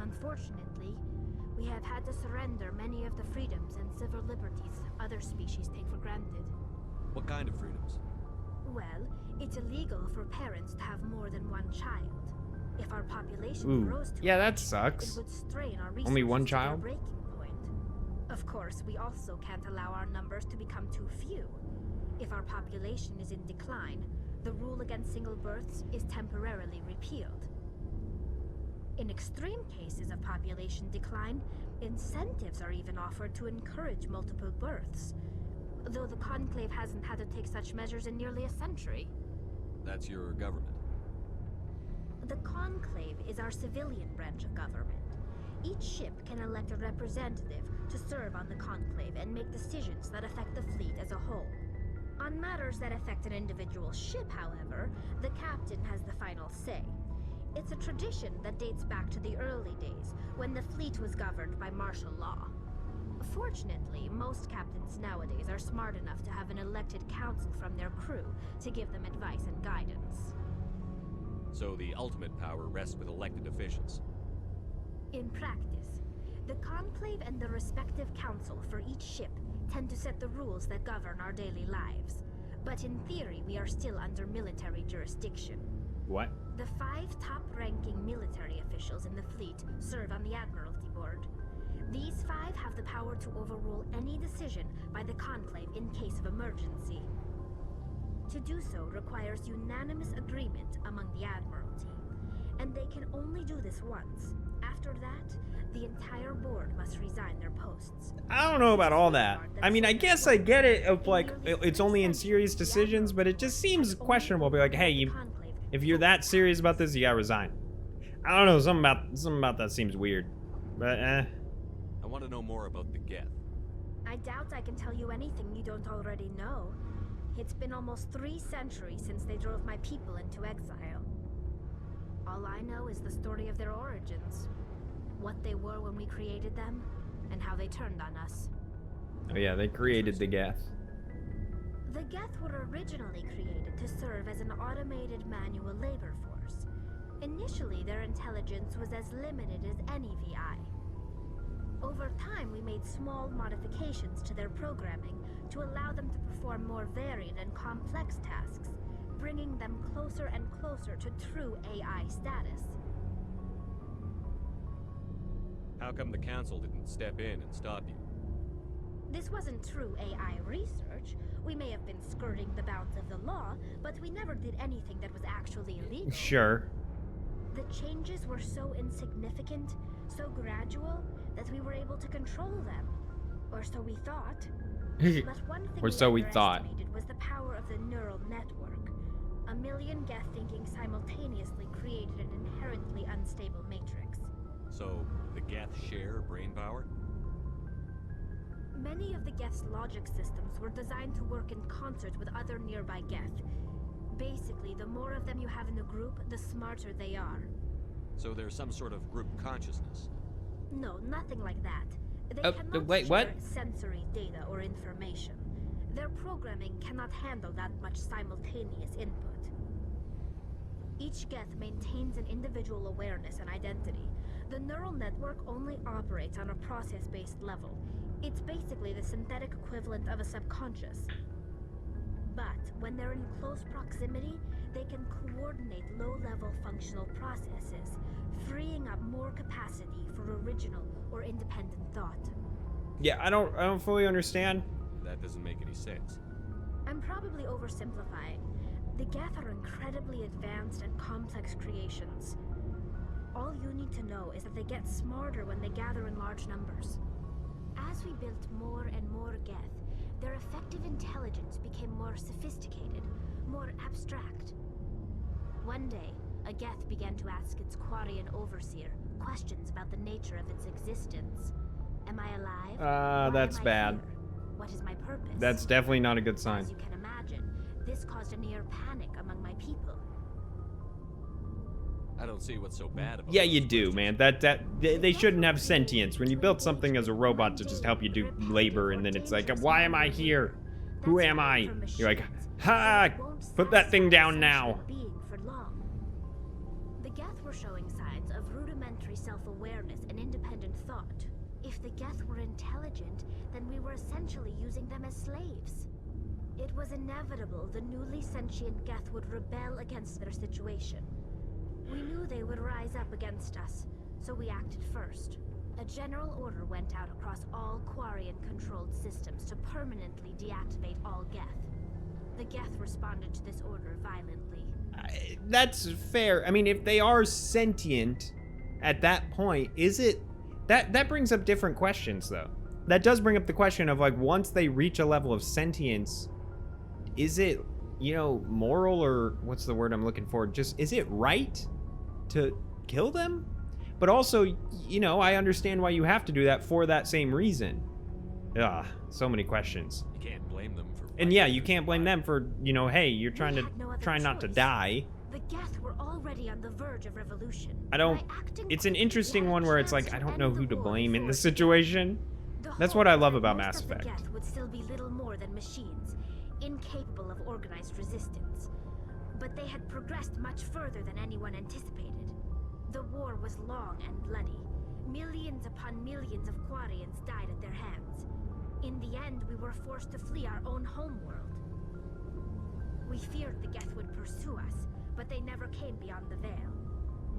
Speaker 12: Unfortunately, we have had to surrender many of the freedoms and civil liberties other species take for granted.
Speaker 3: What kind of freedoms?
Speaker 12: Well, it's illegal for parents to have more than one child. If our population grows too
Speaker 1: yeah, that
Speaker 12: much,
Speaker 1: sucks.
Speaker 12: it would strain our
Speaker 1: Only one
Speaker 12: resources to their
Speaker 1: child?
Speaker 12: breaking point. Of course, we also can't allow our numbers to become too few. If our population is in decline, the rule against single births is temporarily repealed. In extreme cases of population decline, incentives are even offered to encourage multiple births, though the Conclave hasn't had to take such measures in nearly a century.
Speaker 3: That's your government.
Speaker 12: The Conclave is our civilian branch of government. Each ship can elect a representative to serve on the Conclave and make decisions that affect the fleet as a whole. On matters that affect an individual ship, however, the captain has the final say. It's a tradition that dates back to the early days, when the fleet was governed by martial law. Fortunately, most captains nowadays are smart enough to have an elected council from their crew to give them advice and guidance.
Speaker 3: So the ultimate power rests with elected officials.
Speaker 12: In practice, the Conclave and the respective council for each ship tend to set the rules that govern our daily lives. But in theory, we are still under military jurisdiction.
Speaker 1: What?
Speaker 12: The 5 top-ranking military officials in the fleet serve on the Admiralty Board. These 5 have the power to overrule any decision by the Conclave in case of emergency. To do so requires unanimous agreement among the Admiralty, and they can only do this once. After that, the entire board must resign their posts.
Speaker 1: I don't know about all that. I mean, I guess I get it of like, it's only in serious decisions, but it just seems questionable. Be like, hey, if you're that serious about this, you gotta resign. I don't know, something about that seems weird. But
Speaker 3: I want to know more about the Geth.
Speaker 12: I doubt I can tell you anything you don't already know. It's been almost 3 centuries since they drove my people into exile. All I know is the story of their origins. What they were when we created them, and how they turned on us.
Speaker 1: oh yeah, they created the Geth.
Speaker 12: The Geth were originally created to serve as an automated manual labor force. Initially, their intelligence was as limited as any VI. Over time, we made small modifications to their programming to allow them to perform more varied and complex tasks, bringing them closer and closer to true AI status.
Speaker 3: How come the council didn't step in and stop you?
Speaker 12: This wasn't true AI research. We may have been skirting the bounds of the law, but we never did anything that was actually illegal.
Speaker 1: Sure.
Speaker 12: The changes were so insignificant, so gradual, that we were able to control them. Or so we thought. But one thing
Speaker 1: Or so we thought.
Speaker 12: underestimated was the power of the neural network. A million Geth thinking simultaneously created an inherently unstable matrix.
Speaker 3: So, the Geth share brain power?
Speaker 12: Many of the Geth's logic systems were designed to work in concert with other nearby Geth. Basically, the more of them you have in a group, the smarter they are.
Speaker 3: So there's some sort of group consciousness?
Speaker 12: No, nothing like that. They cannot
Speaker 1: wait, what?
Speaker 12: share sensory data or information. Their programming cannot handle that much simultaneous input. Each Geth maintains an individual awareness and identity. The neural network only operates on a process-based level. It's basically the synthetic equivalent of a subconscious. But when they're in close proximity, they can coordinate low-level functional processes, freeing up more capacity for original or independent thought.
Speaker 1: Yeah, I don't fully understand.
Speaker 3: That doesn't make any sense.
Speaker 12: I'm probably oversimplifying. The Geth are incredibly advanced and complex creations. all you need to know is that they get smarter when they gather in large numbers. As we built more and more Geth, their effective intelligence became more sophisticated, more abstract. One day, a Geth began to ask its Quarian overseer questions about the nature of its existence. Am I alive?
Speaker 1: That's
Speaker 12: Why am I
Speaker 1: bad.
Speaker 12: here? What is my purpose?
Speaker 1: That's definitely not a good sign.
Speaker 12: As you can imagine, this caused a near panic among my people.
Speaker 3: I don't see what's so bad about
Speaker 1: Yeah, you do, man. They shouldn't have sentience. When you build something as a robot to just help you do labor, and then it's like, why am I here? Who am I? You're like, ha! Put that thing down now.
Speaker 12: The Geth were showing signs of rudimentary self-awareness and independent thought. If the Geth were intelligent, then we were essentially using them as slaves. It was inevitable the newly sentient Geth would rebel against their situation. We knew they would rise up against us, so we acted first. A general order went out across all Quarian-controlled systems to permanently deactivate all Geth. The Geth responded to this order violently.
Speaker 1: That's fair. I mean, if they are sentient at that point, is it... That brings up different questions, though. That does bring up the question of, like, once they reach a level of sentience, is it, you know, moral, or what's the word I'm looking for? Just, is it right to kill them? But also, you know, I understand why you have to do that for that same reason. Ugh, so many questions.
Speaker 3: You can't blame them for...
Speaker 1: And yeah, you can't blame them for, you know, hey, you're trying not to die.
Speaker 12: The Geth were already on the verge of revolution.
Speaker 1: It's an interesting one where it's like, I don't know who to blame in this situation. That's what I love about Mass Effect.
Speaker 12: The Geth would still be little more than machines, incapable of organized resistance. But they had progressed much further than anyone anticipated. The war was long and bloody. Millions upon millions of Quarians died at their hands. In the end, we were forced to flee our own homeworld. We feared the Geth would pursue us, but they never came beyond the veil.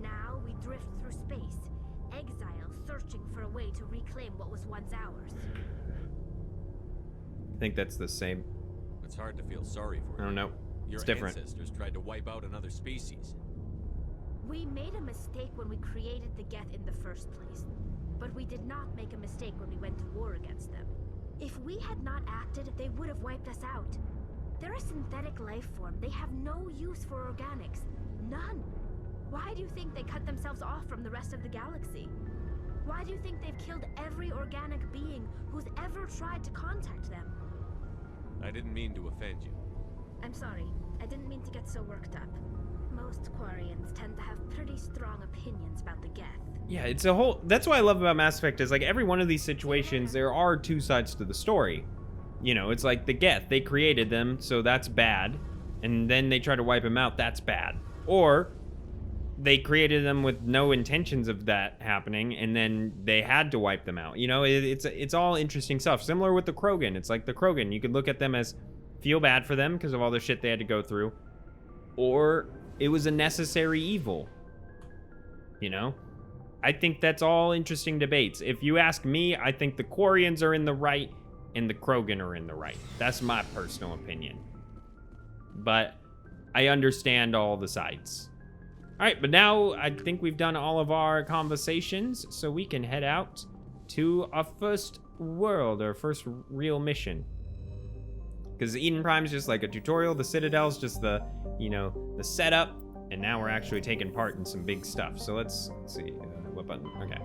Speaker 12: Now we drift through space, exile, searching for a way to reclaim what was once ours.
Speaker 1: I think that's the same.
Speaker 3: It's hard to feel sorry for you.
Speaker 1: I don't know.
Speaker 3: Your
Speaker 1: It's different.
Speaker 3: ancestors tried to wipe out another species.
Speaker 12: We made a mistake when we created the Geth in the first place, but we did not make a mistake when we went to war against them. If we had not acted, they would have wiped us out. They're a synthetic life form. They have no use for organics. None. Why do you think they cut themselves off from the rest of the galaxy? Why do you think they've killed every organic being who's ever tried to contact them?
Speaker 3: I didn't mean to offend you.
Speaker 12: I'm sorry. I didn't mean to get so worked up. Most Quarians tend to have pretty strong opinions about the Geth.
Speaker 1: Yeah, it's a whole... That's what I love about Mass Effect is, like, every one of these situations, there are two sides to the story. You know, it's like the Geth. They created them, so that's bad. And then they try to wipe them out, that's bad. Or they created them with no intentions of that happening, and then they had to wipe them out. You know, it's all interesting stuff. Similar with the Krogan. It's like the Krogan. You could look at them as feel bad for them because of all the shit they had to go through. Or it was a necessary evil. You know? I think that's all interesting debates. If you ask me, I think the Quarians are in the right and the Krogan are in the right. That's my personal opinion. But I understand all the sides. All right, but now I think we've done all of our conversations, so we can head out to our first world, our first real mission. Because Eden Prime's just like a tutorial, the Citadel's just the, you know, the setup, and now we're actually taking part in some big stuff. So let's see, what button? Okay.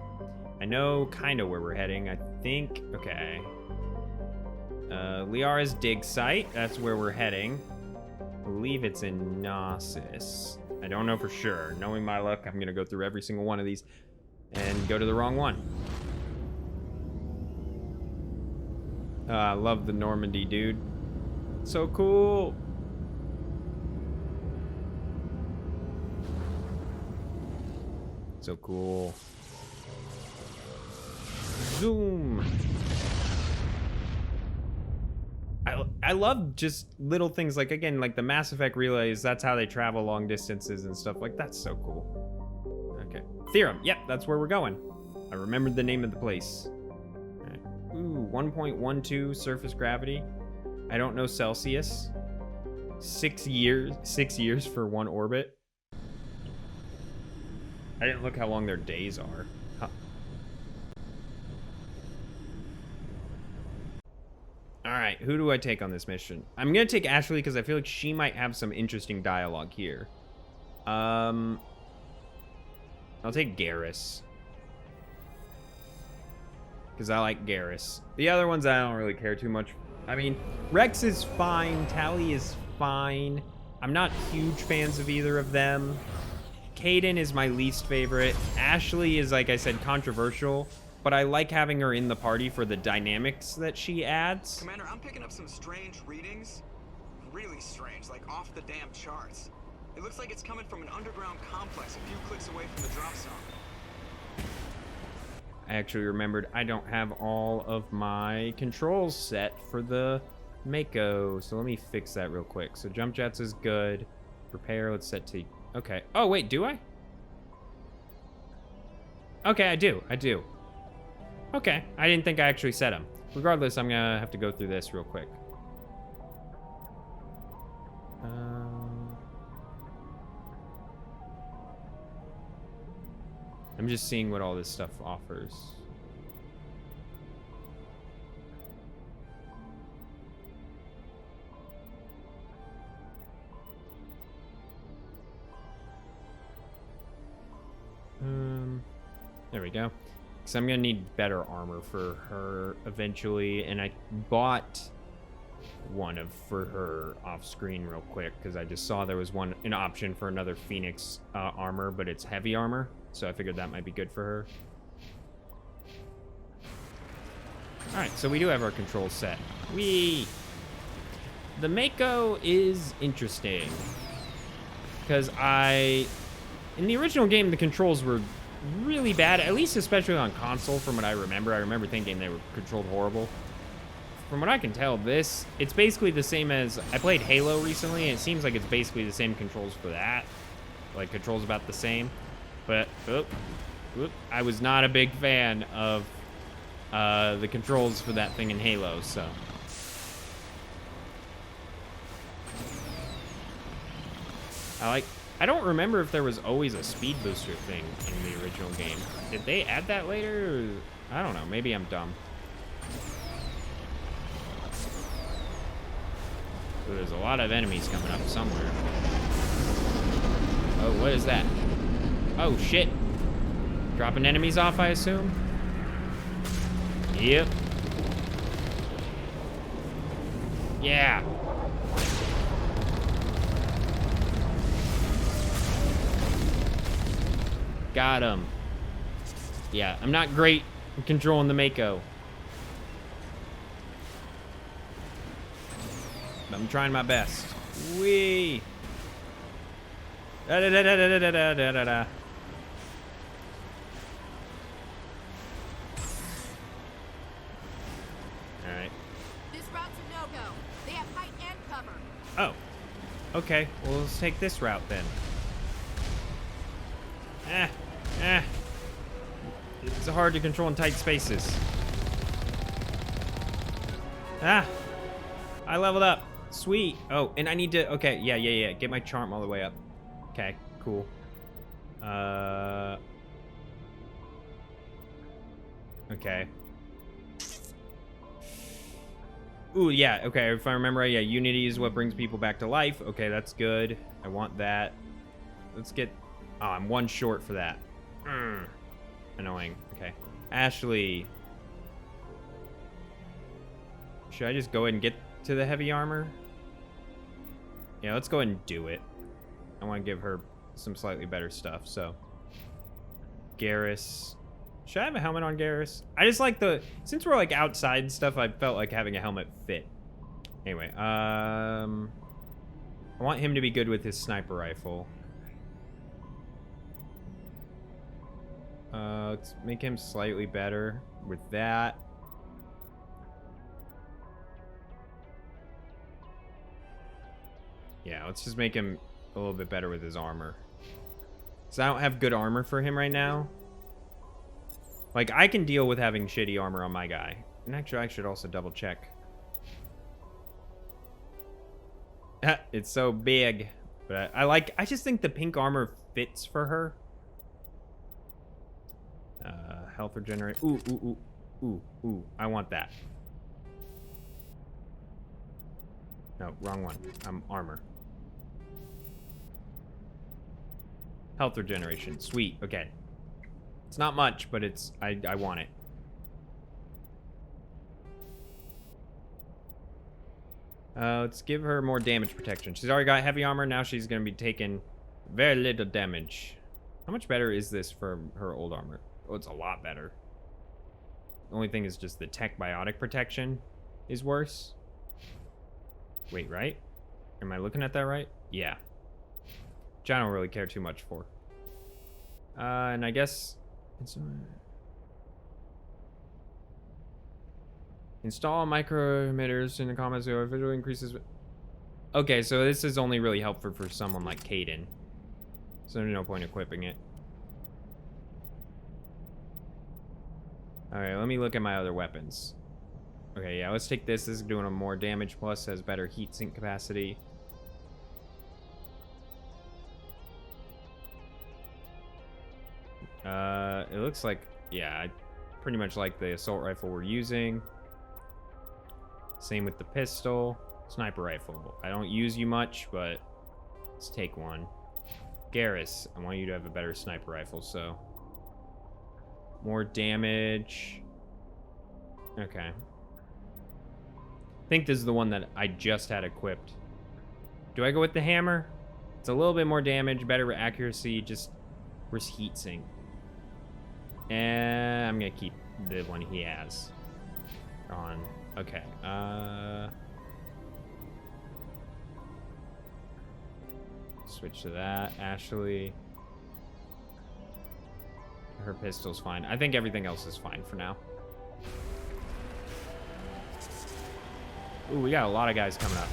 Speaker 1: I know kind of where we're heading, I think. Okay. Liara's dig site, that's where we're heading. I believe it's in Gnosis. I don't know for sure. Knowing my luck, I'm gonna go through every single one of these and go to the wrong one. I love the Normandy, dude. So cool. So cool. Zoom. I love just little things like, again, like the Mass Effect relays, that's how they travel long distances and stuff. Like, that's so cool. Okay. Theorem. Yep, that's where we're going. I remembered the name of the place. All right. Ooh, 1.12 surface gravity. I don't know Celsius. 6 years for one orbit. I didn't look how long their days are. Huh. Alright, who do I take on this mission? I'm gonna take Ashley because I feel like she might have some interesting dialogue here. I'll take Garrus. Because I like Garrus. The other ones I don't really care too much. I mean, Rex is fine. Tally is fine. I'm not huge fans of either of them. Kaden is my least favorite. Ashley is, like I said, controversial. But I like having her in the party for the dynamics that she adds.
Speaker 2: Commander, I'm picking up some strange readings. Really strange, like off the damn charts. It looks like it's coming from an underground complex a few clicks away from the drop zone.
Speaker 1: I actually remembered I don't have all of my controls set for the Mako. So let me fix that real quick. So jump jets is good. Repair, let's set to... Okay. Oh, wait, do I? Okay, I do. Okay, I didn't think I actually set them. Regardless, I'm gonna have to go through this real quick. I'm just seeing what all this stuff offers. There we go. Because I'm gonna need better armor for her eventually, and I bought one for her off screen real quick because I just saw there was an option for another Phoenix armor, but it's heavy armor, so I figured that might be good for her. All right, so we do have our controls set. The Mako is interesting because in the original game the controls were really bad, at least especially on console from what I remember. I remember thinking they were controlled horrible. From what I can tell, it's basically the same as... I played Halo recently, and it seems like it's basically the same controls for that. Like, controls about the same. But, I was not a big fan of the controls for that thing in Halo, so... I don't remember if there was always a speed booster thing in the original game. Did they add that later? Or, I don't know. Maybe I'm dumb. So there's a lot of enemies coming up somewhere. Oh, what is that? Oh, shit. Dropping enemies off, I assume? Yep. Yeah. Got him. Yeah, I'm not great at controlling the Mako. But I'm trying my best. Wee. Da da da da da da da da da da. All right.
Speaker 8: This route's a no-go. They have height and cover.
Speaker 1: Oh. Okay. Well, let's take this route then. It's hard to control in tight spaces. I leveled up. Sweet. Oh, and I need to... Okay, yeah. Get my charm all the way up. Okay, cool. Okay. Ooh, yeah, okay. If I remember right, yeah, Unity is what brings people back to life. Okay, that's good. I want that. Let's get... Oh, I'm one short for that. Annoying. Okay. Ashley. Should I just go ahead and get to the heavy armor? Yeah, let's go ahead and do it. I want to give her some slightly better stuff, so. Garrus. Should I have a helmet on Garrus? I just like since we're like outside and stuff, I felt like having a helmet fit. Anyway, I want him to be good with his sniper rifle. Let's make him slightly better with that. Yeah, let's just make him a little bit better with his armor. So I don't have good armor for him right now. Like, I can deal with having shitty armor on my guy. And actually, I should also double check. It's so big. But I just think the pink armor fits for her. health regenerate. Ooh, ooh, ooh, ooh, ooh. I want that. No, wrong one. I'm armor. Health regeneration. Sweet. Okay. It's not much, but it's... I want it. Let's give her more damage protection. She's already got heavy armor. Now she's going to be taking very little damage. How much better is this from her old armor? Oh, it's a lot better. The only thing is just the tech biotic protection is worse. Wait, right? Am I looking at that right? Yeah. Which I don't really care too much for. And I guess... Install micro emitters in the comments so visually increases... Okay, so this is only really helpful for someone like Caden. So there's no point equipping it. Alright, let me look at my other weapons. Okay, yeah, let's take this. This is doing more damage, plus has better heat sink capacity. It looks like, yeah, I pretty much like the assault rifle we're using. Same with the pistol. Sniper rifle. I don't use you much, but let's take one. Garrus, I want you to have a better sniper rifle, so. More damage. Okay. I think this is the one that I just had equipped. Do I go with the hammer? It's a little bit more damage, better accuracy, just where's heat sink? And I'm gonna keep the one he has on. Okay. Switch to that. Ashley. Her pistol's fine. I think everything else is fine for now. Ooh, we got a lot of guys coming up.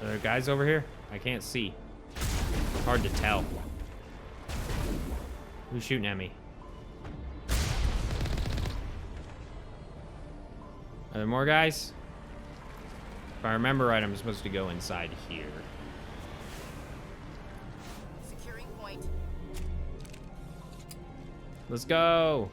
Speaker 1: Are there guys over here? I can't see. It's hard to tell. Who's shooting at me? Are there more guys? If I remember right, I'm supposed to go inside here.
Speaker 8: Securing point.
Speaker 1: Let's go.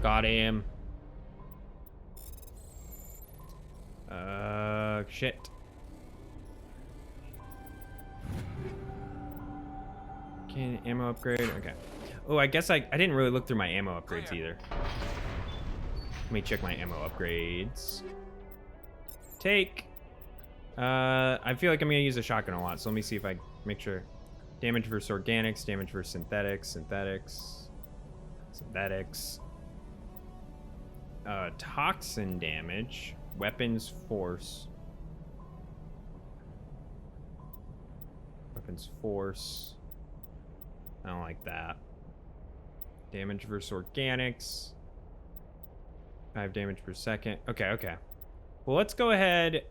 Speaker 1: Got him. Shit. Can ammo upgrade? Okay. Oh, I guess I didn't really look through my ammo upgrades either. Let me check my ammo upgrades. Take. I feel like I'm gonna use a shotgun a lot, so let me see if I make sure. Damage versus organics, damage versus synthetics. Toxin damage, weapons force. I don't like that. Damage versus organics. 5 damage per second. Okay. Well, let's go ahead.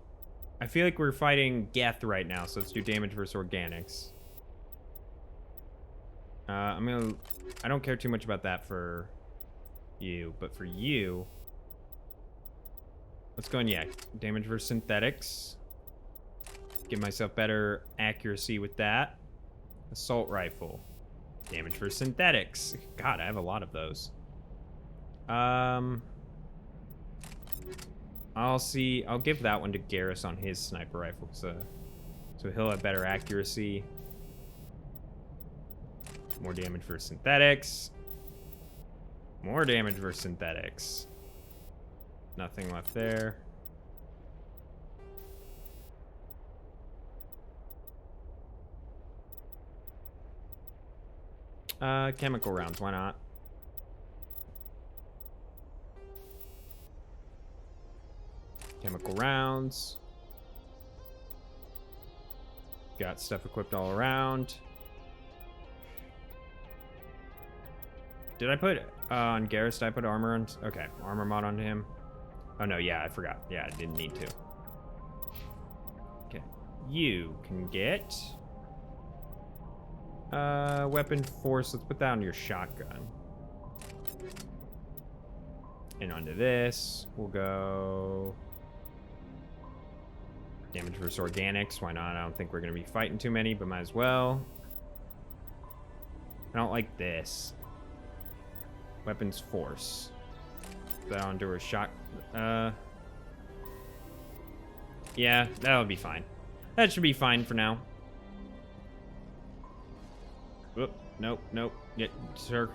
Speaker 1: I feel like we're fighting Geth right now, so let's do damage versus organics. I don't care too much about that for you, but for you, let's go in, yeah, damage versus synthetics. Give myself better accuracy with that. Assault rifle. Damage versus synthetics. God, I have a lot of those. I'll give that one to Garrus on his sniper rifle, so he'll have better accuracy. More damage for synthetics. More damage for synthetics. Nothing left there. Chemical rounds, why not? Chemical rounds. Got stuff equipped all around. Did I put on Garrus? Did I put armor on? Okay, armor mod on him. Oh no, yeah, I forgot. Yeah, I didn't need to. Okay, you can get Weapon force. Let's put that on your shotgun. And onto this, we'll go damage versus organics. Why not? I don't think we're gonna be fighting too many, but might as well. I don't like this. Weapons force. Put that onto her shot. Yeah, that'll be fine. That should be fine for now. Oop, nope, nope. Yeah, sir.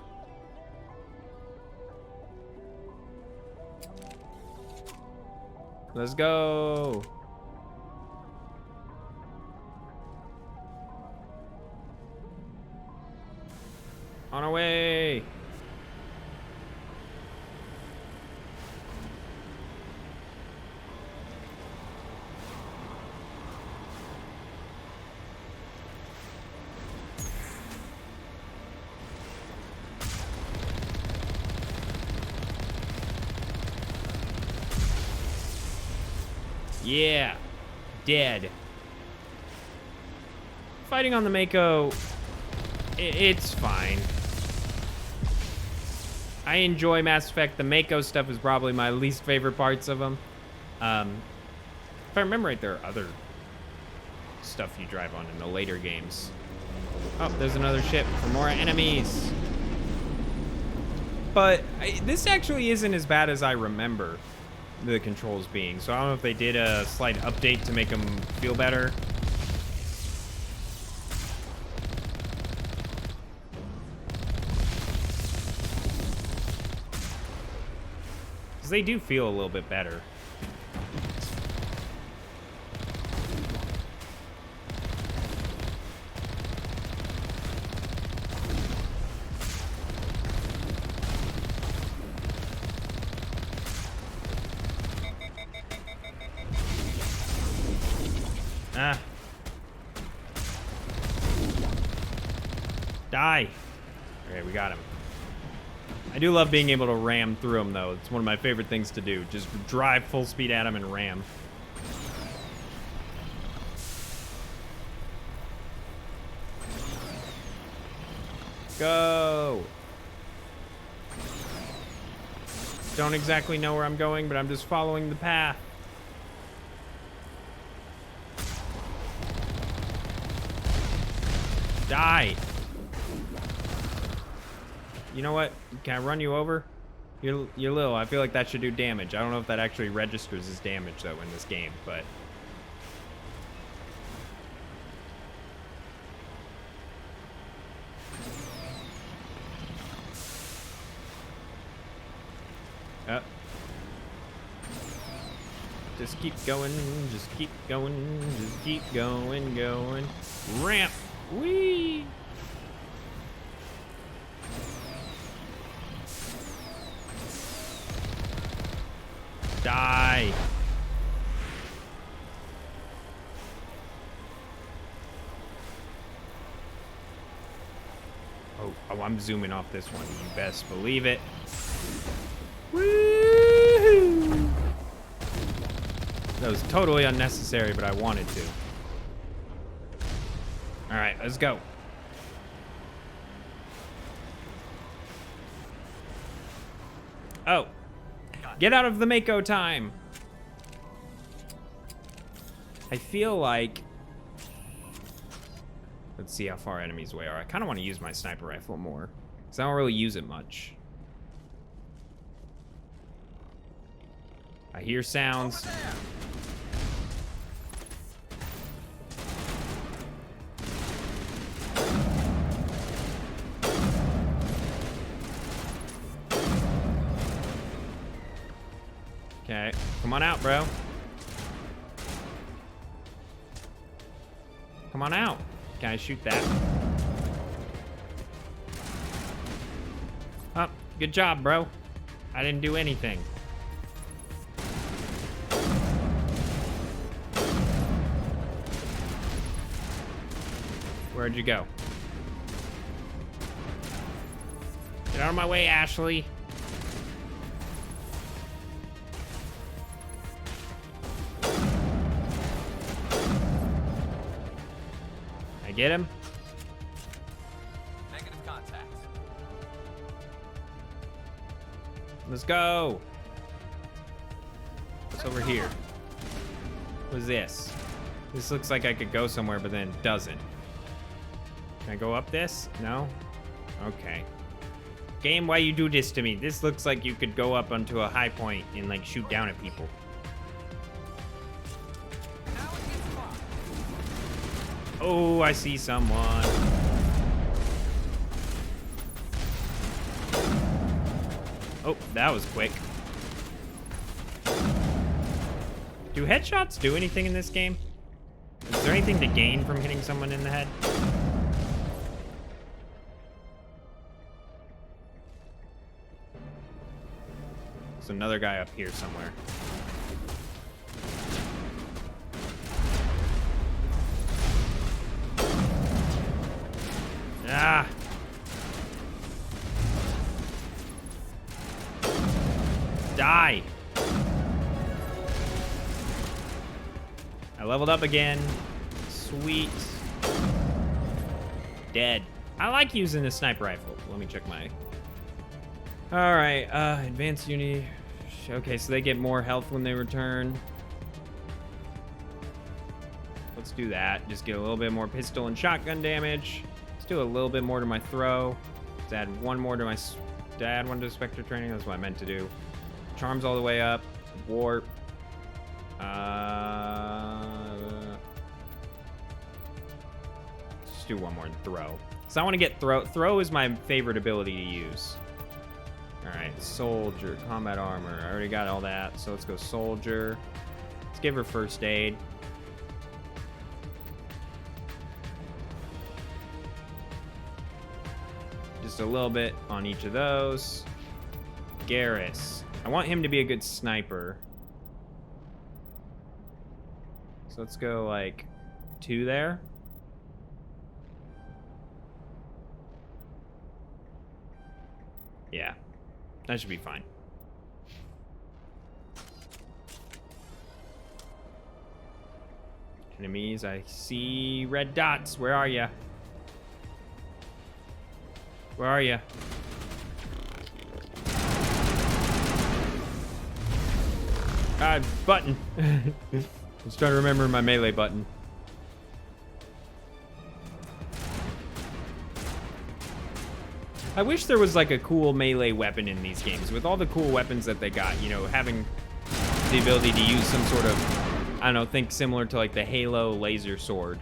Speaker 1: Let's go. On our way. Yeah, dead. Fighting on the Mako, it's fine. I enjoy Mass Effect. The Mako stuff is probably my least favorite parts of them. If I remember right, there are other stuff you drive on in the later games. Oh, there's another ship for more enemies. But this actually isn't as bad as I remember the controls being. So I don't know if they did a slight update to make them feel better. Because they do feel a little bit better. Ah. Die. Okay, we got him. I do love being able to ram through him, though. It's one of my favorite things to do. Just drive full speed at him and ram. Go. Don't exactly know where I'm going, but I'm just following the path. Die. You know what? Can I run you over? You're little. I feel like that should do damage. I don't know if that actually registers as damage, though, in this game, but... Up. Just keep going. Just keep going. Just keep going. Going. Ramp. Whee! Die. Oh, I'm zooming off this one. You best believe it. Woo! That was totally unnecessary, but I wanted to. All right, let's go. Oh. Get out of the Mako time. I feel like... Let's see how far enemies away are. I kind of want to use my sniper rifle more, because I don't really use it much. I hear sounds. Okay, come on out, bro. Come on out. Can I shoot that? Oh, good job, bro. I didn't do anything. Where'd you go? Get out of my way, Ashley. Get him? Let's go. What's over here? What is this? This looks like I could go somewhere, but then it doesn't. Can I go up this? No? Okay. Game, why you do this to me? This looks like you could go up onto a high point and like shoot down at people. Oh, I see someone. Oh, that was quick. Do headshots do anything in this game? Is there anything to gain from hitting someone in the head? There's another guy up here somewhere. Ah! Die! I leveled up again. Sweet. Dead. I like using the sniper rifle. Let me check my... Alright, advanced unity. Okay, so they get more health when they return. Let's do that. Just get a little bit more pistol and shotgun damage. Let's do a little bit more to my throw. Let's add one more to my... Add one to Spectre training. That's what I meant to do. Charms all the way up. Warp. Let's do one more and throw. So I want to get throw. Throw is my favorite ability to use. Alright, soldier, combat armor. I already got all that, so let's go soldier. Let's give her first aid. Just a little bit on each of those. Garrus. I want him to be a good sniper. So let's go like 2 there. Yeah, that should be fine. Enemies, I see red dots. Where are ya? Where are ya? Button. Just trying to remember my melee button. I wish there was like a cool melee weapon in these games. With all the cool weapons that they got, you know, having the ability to use some sort of, I don't know, think similar to like the Halo laser sword.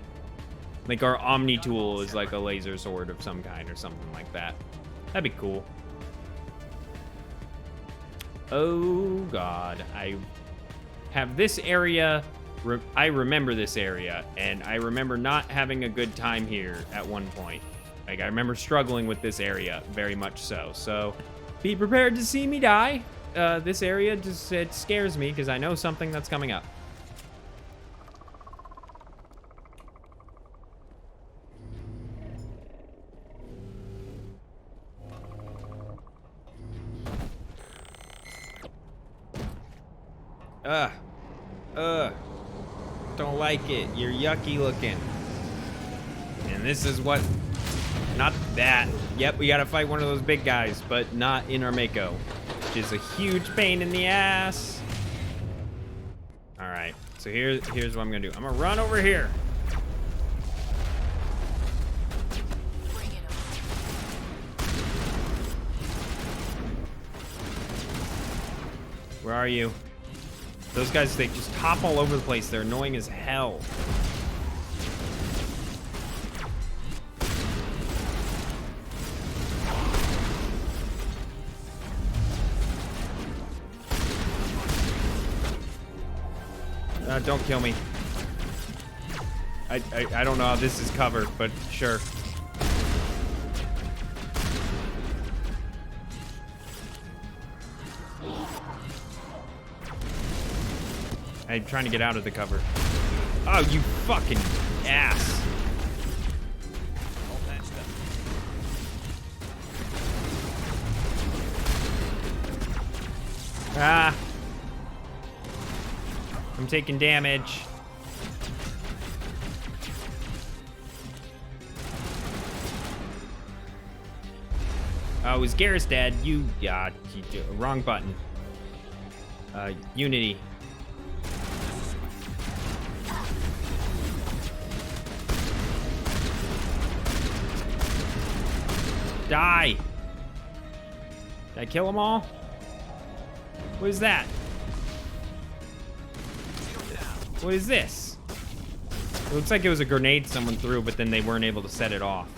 Speaker 1: Like our Omni tool is like a laser sword of some kind or something like that. That'd be cool. Oh God, I have this area. I remember this area, and I remember not having a good time here at one point. Like, I remember struggling with this area, very much so. So, be prepared to see me die. This area just, it scares me, because I know something that's coming up. Don't like it. You're yucky looking. And this is what... Not that. Yep, we gotta fight one of those big guys, but not in our Mako, which is a huge pain in the ass. Alright, so here's what I'm gonna do. I'm gonna run over here. Where are you? Those guys, they just hop all over the place. They're annoying as hell. Don't kill me. I don't know how this is covered, but sure. I'm trying to get out of the cover. Oh, you fucking ass. Ah. I'm taking damage. Oh, is Garrus dead? Wrong button. Unity. Die! Did I kill them all? What is that? What is this? It looks like it was a grenade someone threw, but then they weren't able to set it off.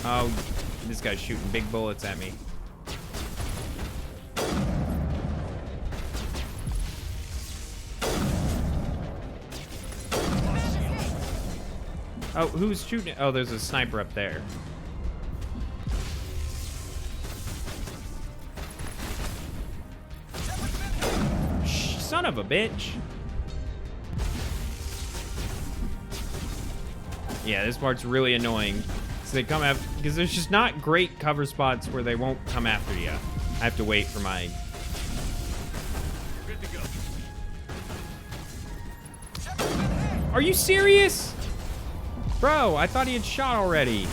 Speaker 1: Oh, this guy's shooting big bullets at me. Oh, who's shooting? Oh, there's a sniper up there. Shh, son of a bitch. Yeah, this part's really annoying. So they come after, because there's just not great cover spots where they won't come after you. I have to wait for my...
Speaker 4: Good to go.
Speaker 1: Are you serious? Bro, I thought he had shot already.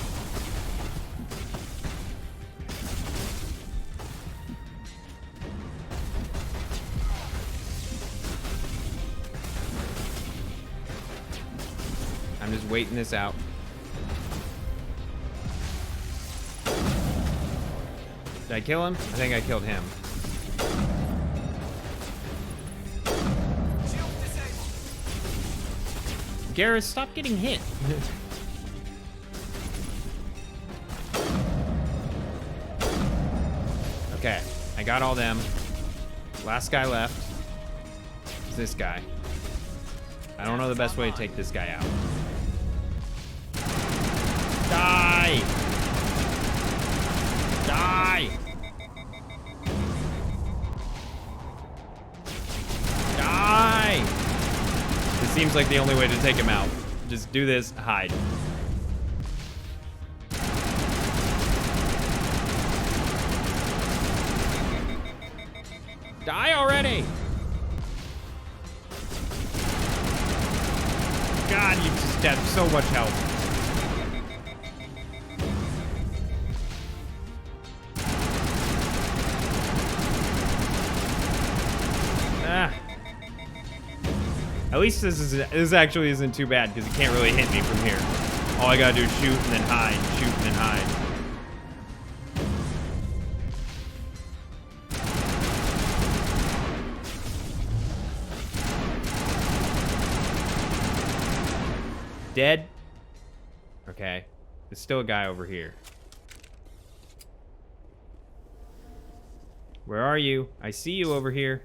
Speaker 1: I'm just waiting this out. Did I kill him? I think I killed him. Garrus, stop getting hit. Okay, I got all them. Last guy left is this guy. I don't know the best way to take this guy out. Die! Die! Die! This seems like the only way to take him out. Just do this, hide. Die already! God, you just have so much health. Ah. At least this actually isn't too bad because it can't really hit me from here. All I gotta do is shoot and then hide, shoot and then hide. Dead? Okay. There's still a guy over here. Where are you? I see you over here.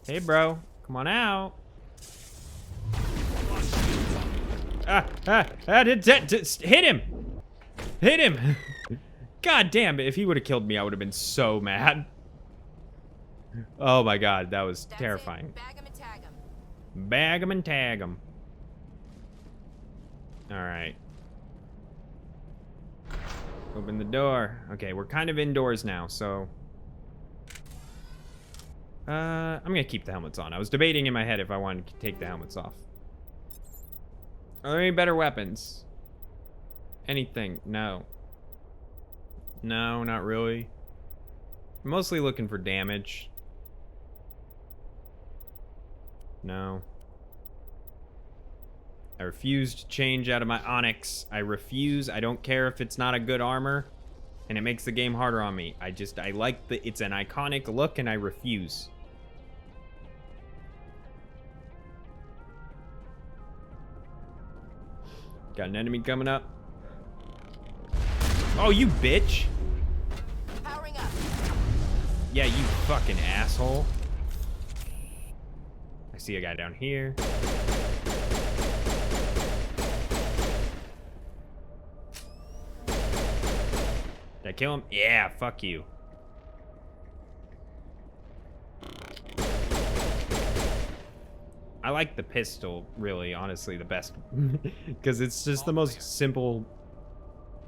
Speaker 1: Hey, bro. Come on out. Hit him! Hit him! God damn it. If he would have killed me, I would have been so mad. Oh my god, that was terrifying.
Speaker 8: Bag 'em and tag 'em.
Speaker 1: Bag 'em and tag 'em. Alright. Open the door. Okay, we're kind of indoors now, so... I'm gonna keep the helmets on. I was debating in my head if I wanted to take the helmets off. Are there any better weapons? Anything? No. No, not really. I'm mostly looking for damage. No. I refuse to change out of my Onyx. I refuse. I don't care if it's not a good armor and it makes the game harder on me. I like it's an iconic look and I refuse. Got an enemy coming up. Oh, you bitch.
Speaker 8: Powering up.
Speaker 1: Yeah, you fucking asshole. I see a guy down here. Did I kill him? Yeah, fuck you. I like the pistol, really, honestly, the best. Because it's just the most simple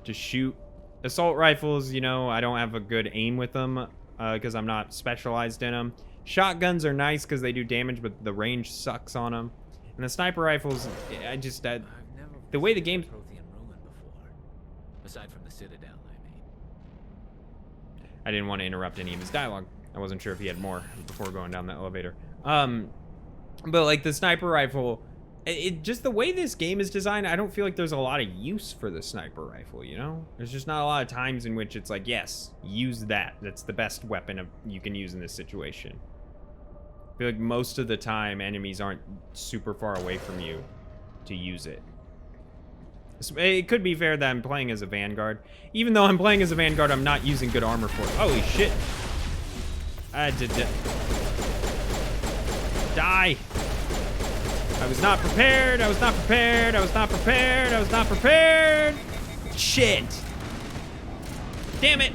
Speaker 1: to shoot. Assault rifles, you know, I don't have a good aim with them because I'm not specialized in them. Shotguns are nice because they do damage, but the range sucks on them. And the sniper rifles, the way the game...
Speaker 9: Aside from the Citadel, I mean.
Speaker 1: I didn't want to interrupt any of his dialogue. I wasn't sure if he had more before going down the elevator. But like the sniper rifle, it just the way this game is designed, I don't feel like there's a lot of use for the sniper rifle, you know? There's just not a lot of times in which it's like, yes, use that. That's the best weapon you can use in this situation. I feel like most of the time enemies aren't super far away from you to use it. It could be fair that I'm playing as a Vanguard. Even though I'm playing as a Vanguard, I'm not using good armor for it. Holy shit. I did that. Die. I was not prepared. I was not prepared. I was not prepared. I was not prepared. Shit. Damn it.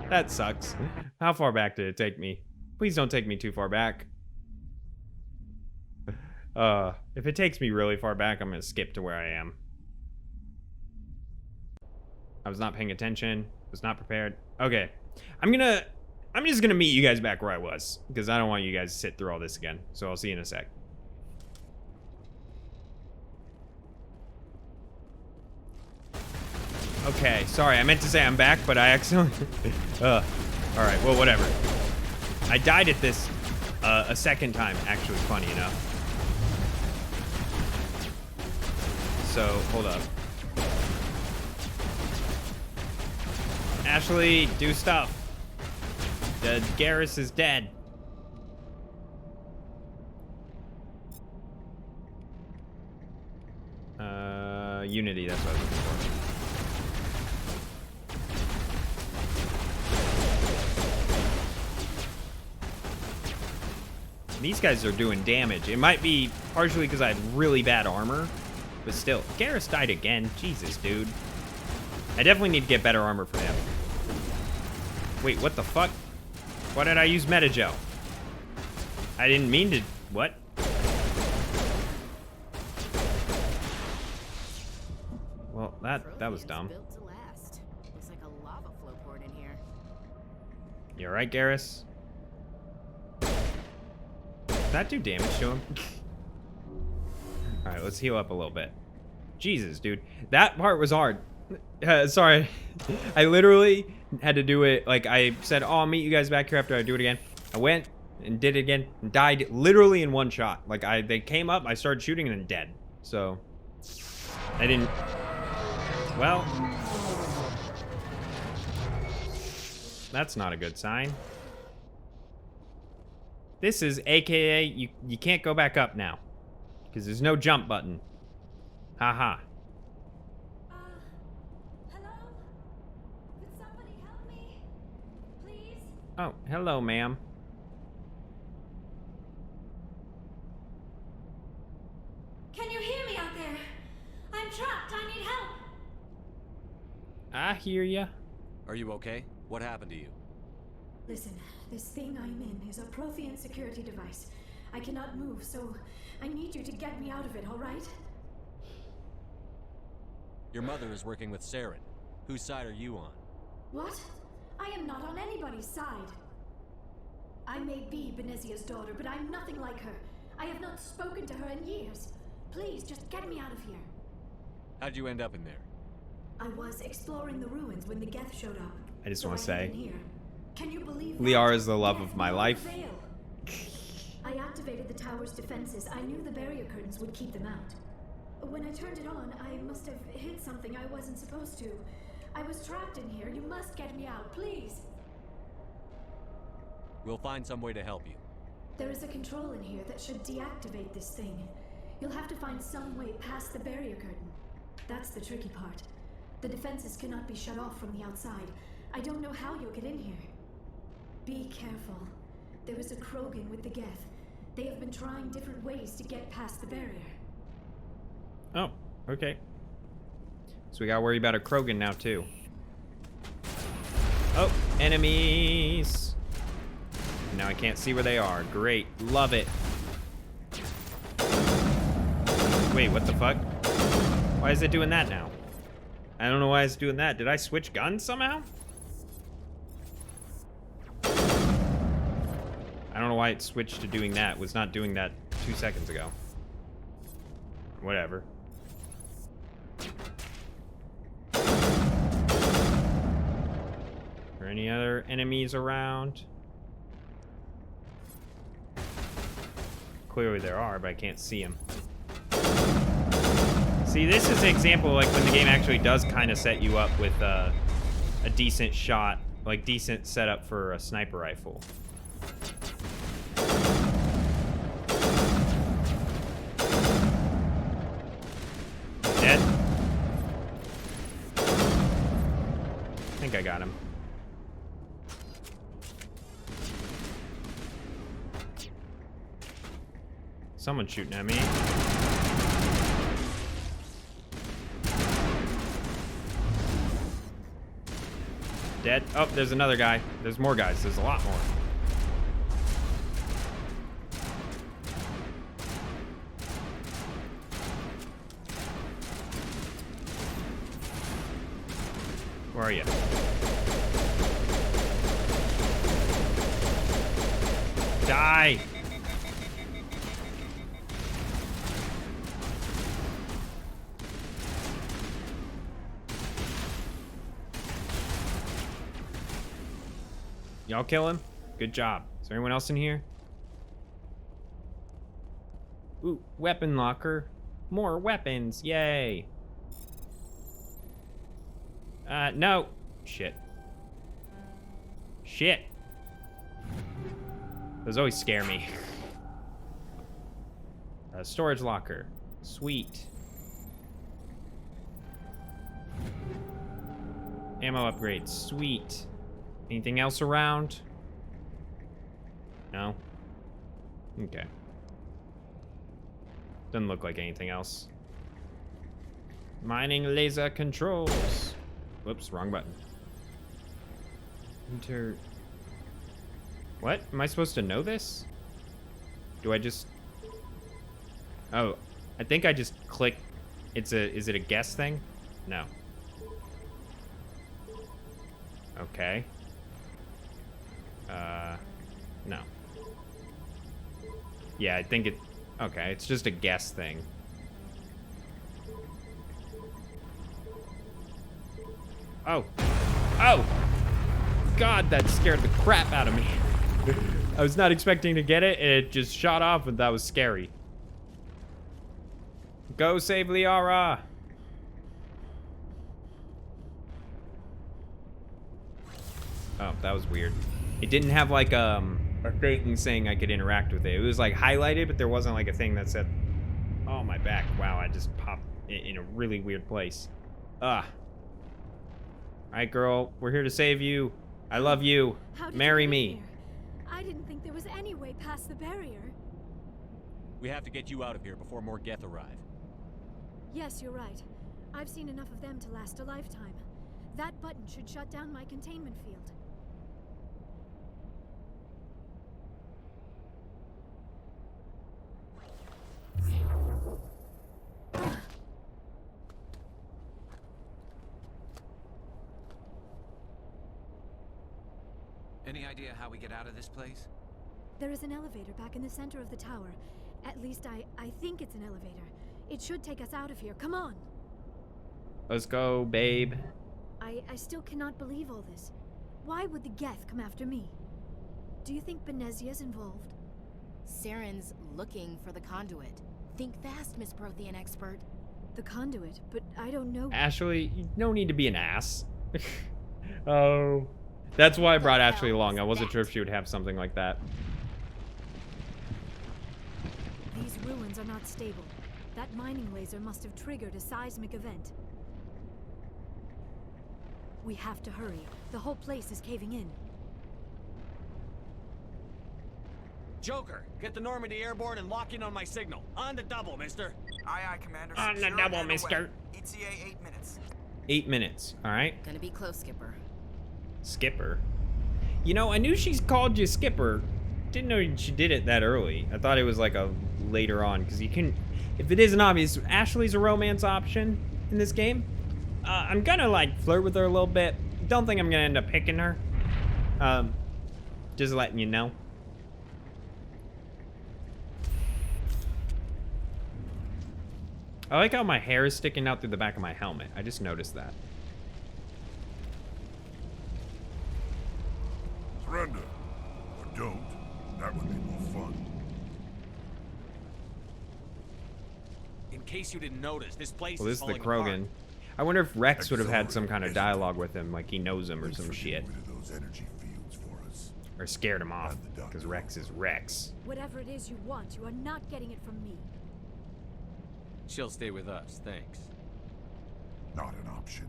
Speaker 1: That sucks. How far back did it take me? Please don't take me too far back. If it takes me really far back, I'm gonna skip to where I am. I was not paying attention. Was not prepared. Okay. I'm just gonna meet you guys back where I was, because I don't want you guys to sit through all this again. So I'll see you in a sec. Okay, sorry, I meant to say I'm back, but I accidentally... Alright, well, whatever. I died at this a second time, actually, funny enough. So, hold up. Ashley, do stuff. The Garrus is dead. Unity, that's what I was looking for. These guys are doing damage. It might be partially because I have really bad armor, but still. Garrus died again. Jesus, dude. I definitely need to get better armor for him. Wait, what the fuck? Why did I use Metagel? I didn't mean to... What? Well, that was dumb.
Speaker 8: Built to last. Looks like a lava flow poured in here.
Speaker 1: You alright, Garrus? Did that do damage to him? Alright, let's heal up a little bit. Jesus, dude. That part was hard. Sorry. I literally had to do it, like, I said, oh, I'll meet you guys back here after I do it again. I went and did it again and died literally in one shot. Like, they came up, I started shooting and then dead. So, I didn't... Well... That's not a good sign. This is AKA, you can't go back up now. Because there's no jump button. Haha.
Speaker 12: Hello? Could somebody help me? Please?
Speaker 1: Oh, hello, ma'am.
Speaker 12: Can you hear me out there? I'm trapped. I need help.
Speaker 1: I hear ya.
Speaker 3: Are you okay? What happened to you?
Speaker 12: Listen, this thing I'm in is a Prothean security device. I cannot move, so I need you to get me out of it, all right?
Speaker 3: Your mother is working with Saren. Whose side are you on?
Speaker 12: What? I am not on anybody's side. I may be Benezia's daughter, but I'm nothing like her. I have not spoken to her in years. Please, just get me out of here.
Speaker 3: How'd you end up in there?
Speaker 12: I was exploring the ruins when the Geth showed up.
Speaker 1: I just
Speaker 12: So
Speaker 1: want to say,
Speaker 12: hid in here. Can you believe
Speaker 1: Liara
Speaker 12: that?
Speaker 1: is the love of
Speaker 12: Geth
Speaker 1: my
Speaker 12: will
Speaker 1: life.
Speaker 12: prevail. I activated the tower's defenses. I knew the barrier curtains would keep them out. When I turned it on, I must have hit something I wasn't supposed to. I was trapped in here. You must get me out, please.
Speaker 3: We'll find some way to help you.
Speaker 12: There is a control in here that should deactivate this thing. You'll have to find some way past the barrier curtain. That's the tricky part. The defenses cannot be shut off from the outside. I don't know how you'll get in here. Be careful. There is a Krogan with the Geth. They have been trying different ways to get past the barrier.
Speaker 1: Oh, okay. So we gotta worry about a Krogan now, too. Oh, enemies! Now I can't see where they are. Great. Love it. Wait, what the fuck? Why is it doing that now? I don't know why it's doing that. Did I switch guns somehow? I don't know why it switched to doing that. It was not doing that 2 seconds ago. Whatever. there any other enemies around? Clearly there are, but I can't see them. See, this is an example like when the game actually does kind of set you up with a decent shot, like decent setup for a sniper rifle. Dead? I think I got him. Someone's shooting at me. Dead. Oh, there's another guy. There's more guys. There's a lot more. Where are you? Die! Y'all kill him? Good job. Is there anyone else in here? Ooh, weapon locker. More weapons. Yay. No. Shit. Shit. Those always scare me. Storage locker. Sweet. Ammo upgrade. Sweet. Anything else around? No? Okay. Doesn't look like anything else. Mining laser controls. Whoops, wrong button. Enter. What? Am I supposed to know this? Do I just... Oh, I think I just click. Is it a guess thing? No. Okay. No. Yeah, I think it... Okay, it's just a guess thing. Oh. Oh! God, that scared the crap out of me. I was not expecting to get it, and it just shot off, and that was scary. Go save Liara! Oh, that was weird. It didn't have like a thing saying I could interact with it. It was like highlighted, but there wasn't like a thing that said, oh, my back. Wow, I just popped in a really weird place. Ugh. Alright, girl, we're here to save you. I love you. Marry me.
Speaker 12: I didn't think there was any way past the barrier.
Speaker 13: We have to get you out of here before more Geth arrive.
Speaker 12: Yes, you're right. I've seen enough of them to last a lifetime. That button should shut down my containment field.
Speaker 9: Any idea how we get out of this place?
Speaker 12: There is an elevator back in the center of the tower. At least I think it's an elevator. It should take us out of here. Come on.
Speaker 1: Let's go, babe.
Speaker 12: I still cannot believe all this. Why would the Geth come after me? Do you think Benezia's involved?
Speaker 8: Saren's looking for the conduit. Think fast, Miss Prothean expert.
Speaker 12: The conduit? But I don't know.
Speaker 1: Ashley, you don't need to be an ass. Oh. That's why I brought Ashley along. I wasn't sure if she would have something like that.
Speaker 12: These ruins are not stable. That mining laser must have triggered a seismic event. We have to hurry. The whole place is caving in.
Speaker 13: Joker, get the Normandy airborne and lock in on my signal. On the double, mister.
Speaker 2: Aye, aye, Commander.
Speaker 1: On the double, mister.
Speaker 2: ETA 8 minutes.
Speaker 1: 8 minutes, alright?
Speaker 8: Gonna be close, Skipper.
Speaker 1: Skipper? You know, I knew she's called you Skipper. Didn't know she did it that early. I thought it was like a later on, because you can... If it isn't obvious, Ashley's a romance option in this game. I'm gonna, like, flirt with her a little bit. Don't think I'm gonna end up picking her. Just letting you know. I like how my hair is sticking out through the back of my helmet. I just noticed that.
Speaker 13: case you didn't notice, this place
Speaker 1: Well,
Speaker 13: is
Speaker 1: this is the
Speaker 13: falling
Speaker 1: Krogan.
Speaker 13: apart.
Speaker 1: I wonder if Rex would have had some kind of dialogue with him, like he knows him or some shit.
Speaker 10: Those energy fields for us.
Speaker 1: Or scared him off, because Rex is Rex.
Speaker 14: Whatever it is you want, you are not getting it from me.
Speaker 3: She'll stay with us, thanks.
Speaker 10: Not an option.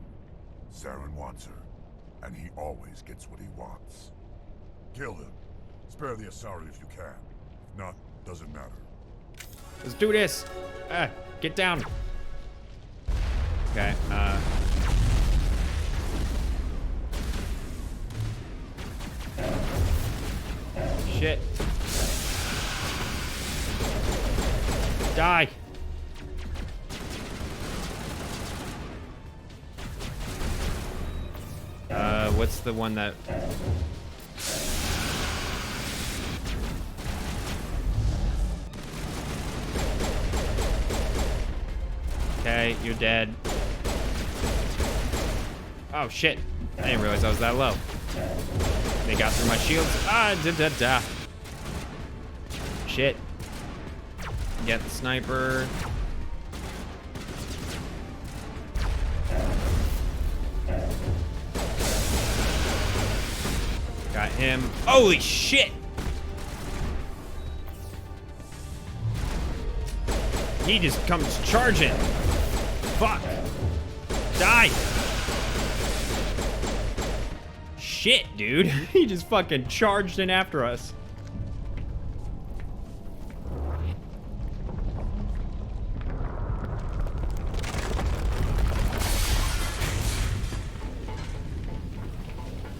Speaker 10: Saren wants her, and he always gets what he wants. Kill him. Spare the Asari if you can. If not, doesn't matter.
Speaker 1: Let's do this. Get down. Okay, shit. Die. What's the one that... Okay, you're dead. Oh shit. I didn't realize I was that low. They got through my shields. Da. Shit. Get the sniper. Got him. Holy shit! He just comes charging. Fuck. Die. Shit, dude. He just fucking charged in after us.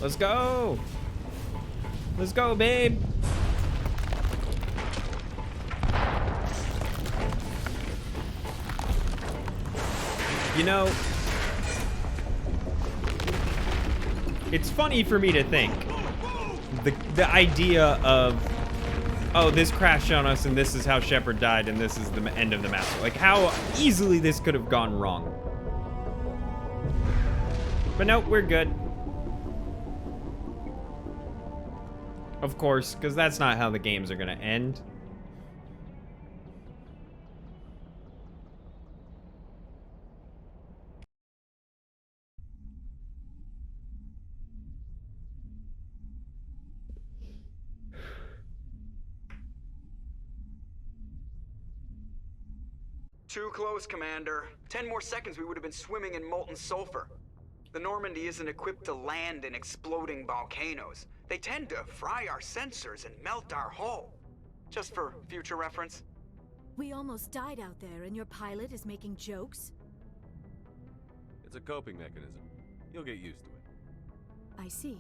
Speaker 1: Let's go. Let's go, babe. You know, it's funny for me to think the idea of, oh, this crashed on us and this is how Shepard died and this is the end of the master. Like how easily this could have gone wrong. But no, we're good. Of course, because that's not how the games are gonna end.
Speaker 2: Too close, Commander. 10 more seconds we would have been swimming in molten sulfur. The Normandy isn't equipped to land in exploding volcanoes. They tend to fry our sensors and melt our hull. Just for future reference.
Speaker 14: We almost died out there, and your pilot is making jokes?
Speaker 3: It's a coping mechanism. You'll get used to it.
Speaker 14: I see.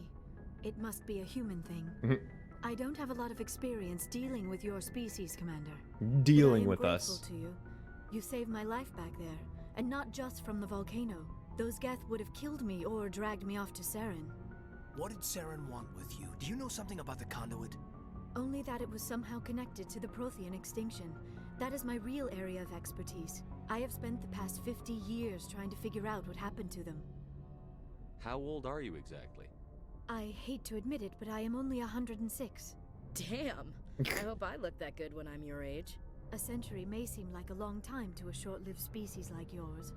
Speaker 14: It must be a human thing. I don't have a lot of experience dealing with your species, Commander.
Speaker 1: Dealing
Speaker 14: with
Speaker 1: us.
Speaker 14: I'm grateful to you. You saved my life back there, and not just from the volcano. Those Geth would have killed me or dragged me off to Saren.
Speaker 5: What did Saren want with you? Do you know something about the conduit?
Speaker 14: Only that it was somehow connected to the Prothean extinction. That is my real area of expertise. I have spent the past 50 years trying to figure out what happened to them.
Speaker 3: How old are you exactly?
Speaker 14: I hate to admit it, but I am only 106.
Speaker 8: Damn. I hope I look that good when I'm your age.
Speaker 14: A century may seem like a long time to a short-lived species like yours.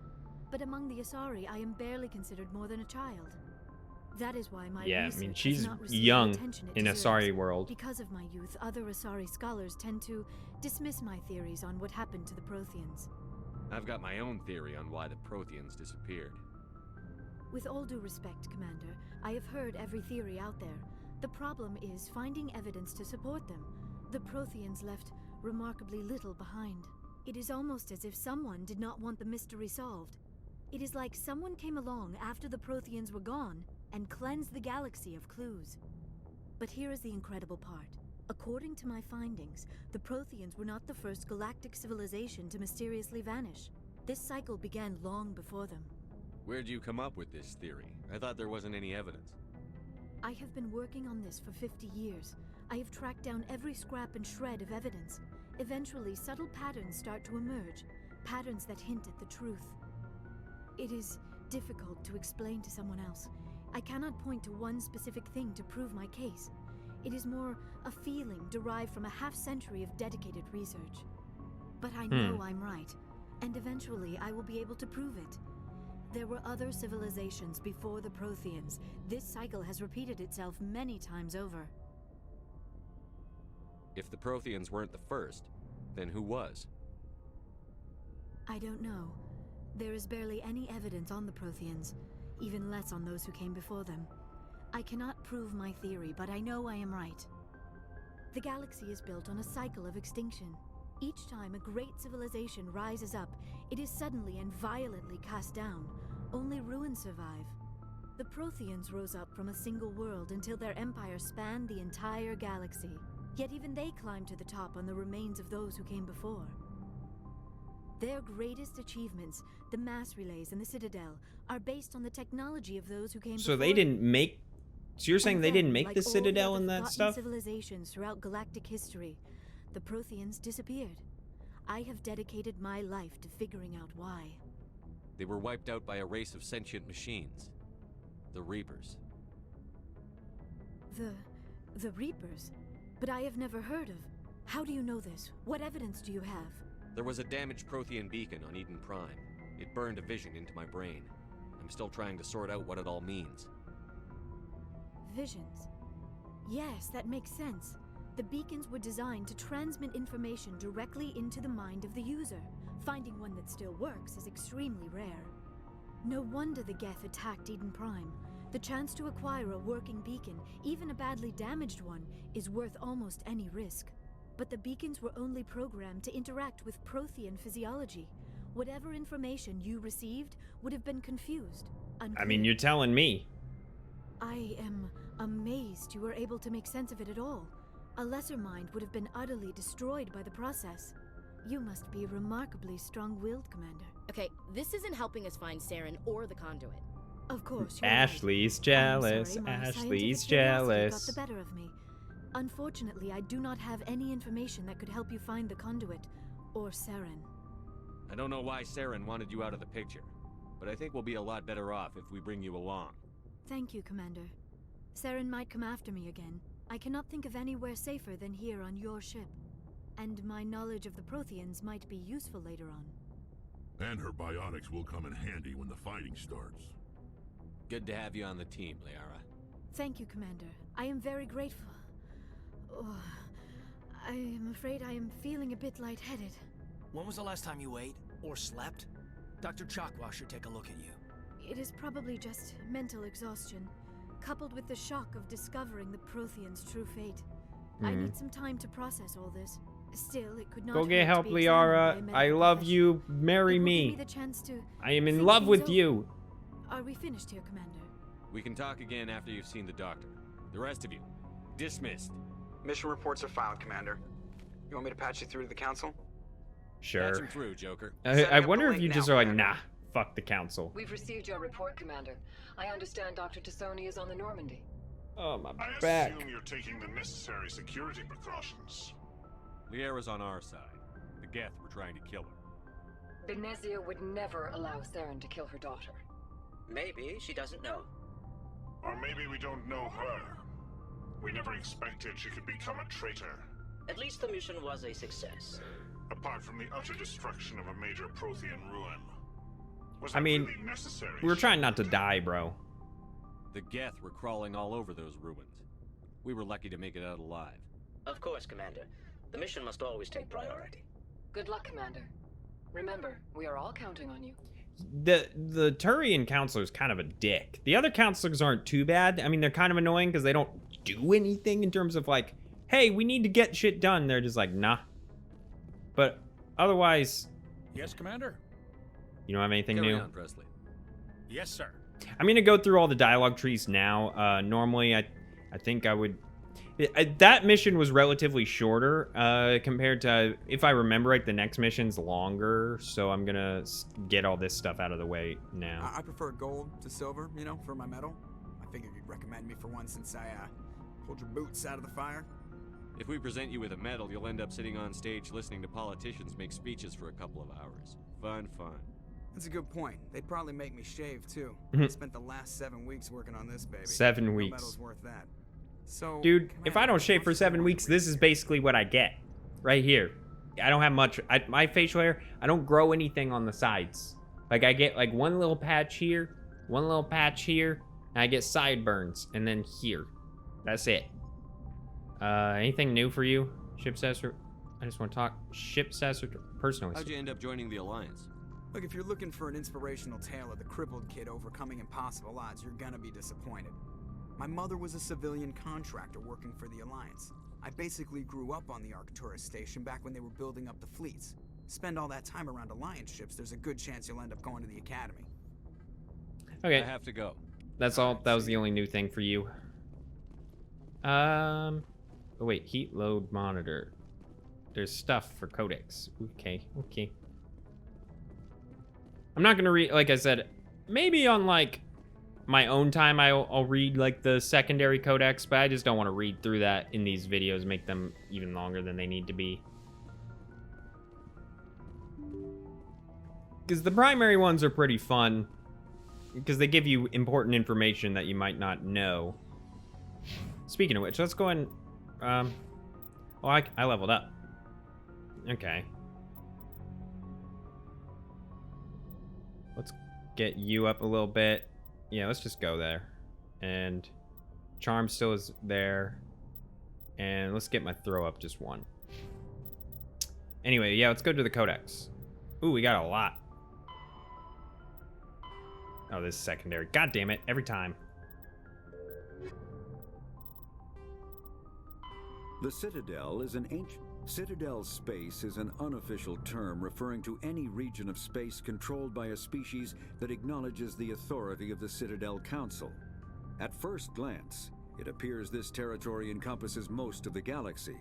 Speaker 14: But among the Asari, I am barely considered more than a child. That is why my research
Speaker 1: she's
Speaker 14: has not received
Speaker 1: young
Speaker 14: the attention it
Speaker 1: in
Speaker 14: deserves.
Speaker 1: Asari world.
Speaker 14: Because of my youth, other Asari scholars tend to dismiss my theories on what happened to the Protheans.
Speaker 3: I've got my own theory on why the Protheans disappeared.
Speaker 14: With all due respect, Commander, I have heard every theory out there. The problem is finding evidence to support them. The Protheans left remarkably little behind. It is almost as if someone did not want the mystery solved. It is like someone came along after the Protheans were gone and cleansed the galaxy of clues. But here is the incredible part. According to my findings, the Protheans were not the first galactic civilization to mysteriously vanish. This cycle began long before them.
Speaker 3: Where'd you come up with this theory? I thought there wasn't any evidence.
Speaker 14: I have been working on this for 50 years. I have tracked down every scrap and shred of evidence. Eventually, subtle patterns start to emerge, patterns that hint at the truth. It is difficult to explain to someone else. I cannot point to one specific thing to prove my case. It is more a feeling derived from a half-century of dedicated research. But I know I'm right. And eventually I will be able to prove it. There were other civilizations before the Protheans. This cycle has repeated itself many times over.
Speaker 3: If the Protheans weren't the first, then who was?
Speaker 14: I don't know. There is barely any evidence on the Protheans, even less on those who came before them. I cannot prove my theory, but I know I am right. The galaxy is built on a cycle of extinction. Each time a great civilization rises up, it is suddenly and violently cast down. Only ruins survive. The Protheans rose up from a single world until their empire spanned the entire galaxy. Yet even they climbed to the top on the remains of those who came before. Their greatest achievements, the mass relays and the Citadel, are based on the technology of those who came before.
Speaker 1: So they didn't make... So you're saying they didn't make the Citadel and that stuff?
Speaker 14: Civilizations throughout galactic history, the Protheans disappeared. I have dedicated my life to figuring out why.
Speaker 3: They were wiped out by a race of sentient machines. The Reapers.
Speaker 14: The Reapers? But I have never heard of... How do you know this? What evidence do you have?
Speaker 3: There was a damaged Prothean beacon on Eden Prime. It burned a vision into my brain. I'm still trying to sort out what it all means.
Speaker 14: Visions. Yes, that makes sense. The beacons were designed to transmit information directly into the mind of the user. Finding one that still works is extremely rare. No wonder the Geth attacked Eden Prime. The chance to acquire a working beacon, even a badly damaged one, is worth almost any risk. But the beacons were only programmed to interact with Prothean physiology. Whatever information you received would have been confused. Unclear.
Speaker 1: I mean, you're telling me.
Speaker 14: I am amazed you were able to make sense of it at all. A lesser mind would have been utterly destroyed by the process. You must be remarkably strong-willed, Commander.
Speaker 8: Okay, this isn't helping us find Saren or the conduit.
Speaker 14: Of course, you're
Speaker 1: Ashley's
Speaker 14: right.
Speaker 1: jealous.
Speaker 14: I'm sorry, my
Speaker 1: Ashley's
Speaker 14: scientific curiosity
Speaker 1: jealous.
Speaker 14: got the better of me. Unfortunately, I do not have any information that could help you find the conduit or Saren.
Speaker 3: I don't know why Saren wanted you out of the picture, but I think we'll be a lot better off if we bring you along.
Speaker 14: Thank you, Commander. Saren might come after me again. I cannot think of anywhere safer than here on your ship. And my knowledge of the Protheans might be useful later on.
Speaker 10: And her biotics will come in handy when the fighting starts.
Speaker 3: Good to have you on the team, Liara.
Speaker 14: Thank you, Commander. I am very grateful. Oh, I am afraid I am feeling a bit lightheaded.
Speaker 5: When was the last time you ate or slept? Dr. Chakwa should take a look at you.
Speaker 14: It is probably just mental exhaustion, coupled with the shock of discovering the Protheans' true fate. I need some time to process all this. Still, it could not
Speaker 1: Go
Speaker 14: hurt
Speaker 1: get
Speaker 14: to
Speaker 1: help,
Speaker 14: be examined
Speaker 1: Liara.
Speaker 14: by a
Speaker 1: I
Speaker 14: medical
Speaker 1: love
Speaker 14: professional.
Speaker 1: you. Marry
Speaker 14: It will give
Speaker 1: me.
Speaker 14: me the chance to
Speaker 1: I am in
Speaker 14: think
Speaker 1: love
Speaker 14: things
Speaker 1: with
Speaker 14: over.
Speaker 1: you.
Speaker 14: Are we finished here, Commander?
Speaker 3: We can talk again after you've seen the doctor. The rest of you, dismissed.
Speaker 2: Mission reports are filed, Commander. You want me to patch you through to the Council?
Speaker 1: Sure.
Speaker 3: Patch him through, Joker.
Speaker 1: I wonder if you just are like, nah, fuck the Council.
Speaker 15: We've received your report, Commander. I understand Dr. Tassoni is on the Normandy.
Speaker 1: Oh, my
Speaker 10: I
Speaker 1: back.
Speaker 10: assume you're taking the necessary security precautions.
Speaker 3: Liara's on our side. The Geth were trying to kill her.
Speaker 15: Benezia would never allow Saren to kill her daughter.
Speaker 16: Maybe she doesn't know.
Speaker 10: Or maybe we don't know her. We never expected she could become a traitor.
Speaker 16: At least the mission was a success.
Speaker 10: Apart from the utter destruction of a major Prothean ruin. Was
Speaker 1: I
Speaker 10: that
Speaker 1: mean,
Speaker 10: really necessary?
Speaker 1: we were trying not to die, bro.
Speaker 3: The Geth were crawling all over those ruins. We were lucky to make it out alive.
Speaker 16: Of course, Commander. The mission must always take priority.
Speaker 15: Good luck, Commander. Remember, we are all counting on you.
Speaker 1: The Turian counselor is kind of a dick. The other counselors aren't too bad. I mean, they're kind of annoying because they don't do anything in terms of like, hey, we need to get shit done. They're just like, nah. But otherwise...
Speaker 4: Yes, Commander?
Speaker 1: You don't have anything
Speaker 3: Carry
Speaker 1: new?
Speaker 3: on, Presley.
Speaker 4: Yes, sir.
Speaker 1: I'm going to go through all the dialogue trees now. Normally, I think I would... that mission was relatively shorter compared to, if I remember right, the next mission's longer. So I'm going to get all this stuff out of the way now.
Speaker 2: I prefer gold to silver, you know, for my medal. I figured you'd recommend me for one since I pulled your boots out of the fire.
Speaker 3: If we present you with a medal, you'll end up sitting on stage listening to politicians make speeches for a couple of hours. Fun.
Speaker 2: That's a good point. They'd probably make me shave, too.
Speaker 1: Mhm.
Speaker 2: I spent the last 7 weeks working on this baby.
Speaker 1: 7
Speaker 2: No
Speaker 1: weeks.
Speaker 2: medal's worth that. So,
Speaker 1: Dude, if
Speaker 2: Commander,
Speaker 1: I don't shave for 7 weeks, this is basically what I get. Right here. I don't have much. My facial hair, I don't grow anything on the sides. Like, I get like one little patch here, one little patch here, and I get sideburns, and then here. That's it. Anything new for you, ship status? I just want to talk ship status personally.
Speaker 3: How'd you end up joining the Alliance?
Speaker 2: Look, if you're looking for an inspirational tale of the crippled kid overcoming impossible odds, you're gonna be disappointed. My mother was a civilian contractor working for the Alliance. I basically grew up on the Arcturus station back when they were building up the fleets. Spend all that time around Alliance ships, there's a good chance you'll end up going to the Academy.
Speaker 1: Okay.
Speaker 3: I have to go.
Speaker 1: That's all. That was the only new thing for you. Oh wait, heat load monitor. There's stuff for codecs. Okay, okay. I'm not gonna read, like I said, maybe on like my own time I'll read like the secondary codecs, but I just don't want to read through that in these videos, make them even longer than they need to be. Because the primary ones are pretty fun, because they give you important information that you might not know. Speaking of which, let's go and, oh, I leveled up. Okay. Let's get you up a little bit. Yeah, let's just go there. And charm still is there. And let's get my throw up just one. Anyway, yeah, let's go to the codex. Ooh, we got a lot. Oh, this is secondary. God damn it, every time.
Speaker 7: The Citadel is an ancient... Citadel space is an unofficial term referring to any region of space controlled by a species that acknowledges the authority of the Citadel Council. At first glance, it appears this territory encompasses most of the galaxy.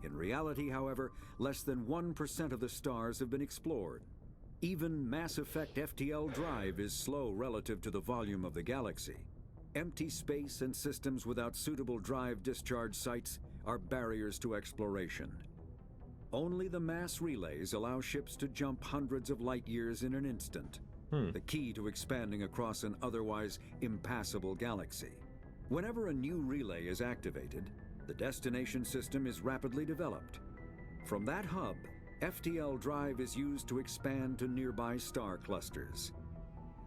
Speaker 7: In reality, however, less than 1% of the stars have been explored. Even Mass Effect FTL drive is slow relative to the volume of the galaxy. Empty space and systems without suitable drive discharge sites are barriers to exploration. Only the mass relays allow ships to jump hundreds of light years in an instant, the key to expanding across an otherwise impassable galaxy. Whenever a new relay is activated, the destination system is rapidly developed. From that hub, FTL drive is used to expand to nearby star clusters.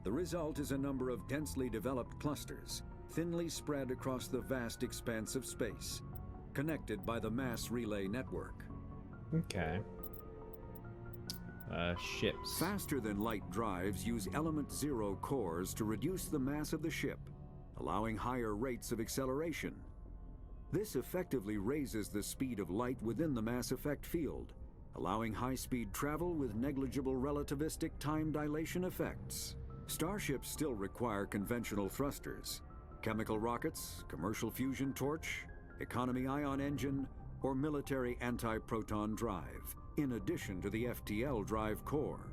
Speaker 7: The result is a number of densely developed clusters, thinly spread across the vast expanse of space, connected by the mass relay network.
Speaker 1: Okay. Ships.
Speaker 7: Faster than light drives use element 0 cores to reduce the mass of the ship, allowing higher rates of acceleration. This effectively raises the speed of light within the mass effect field, allowing high-speed travel with negligible relativistic time dilation effects. Starships still require conventional thrusters, chemical rockets, commercial fusion torch, economy ion engine, or military anti-proton drive, in addition to the FTL drive core.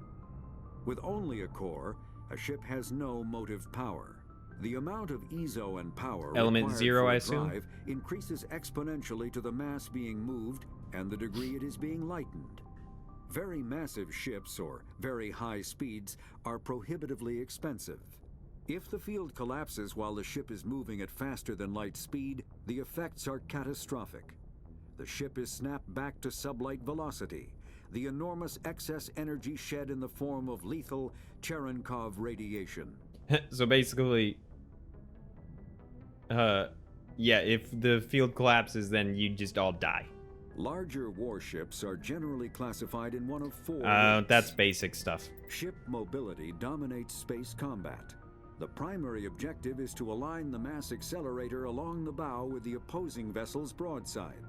Speaker 7: With only a core, a ship has no motive power. The amount of EZO and power
Speaker 1: element
Speaker 7: required
Speaker 1: 0,
Speaker 7: for
Speaker 1: I
Speaker 7: a
Speaker 1: assume,
Speaker 7: drive increases exponentially to the mass being moved and the degree it is being lightened. Very massive ships, or very high speeds, are prohibitively expensive. If the field collapses while the ship is moving at faster than light speed, the effects are catastrophic. The ship is snapped back to sublight velocity, the enormous excess energy shed in the form of lethal Cherenkov radiation.
Speaker 1: So basically, yeah, if the field collapses, then you just all die.
Speaker 7: Larger warships are generally classified in one of four
Speaker 1: that's basic stuff.
Speaker 7: Ship mobility dominates space combat. The primary objective is to align the mass accelerator along the bow with the opposing vessel's broadside.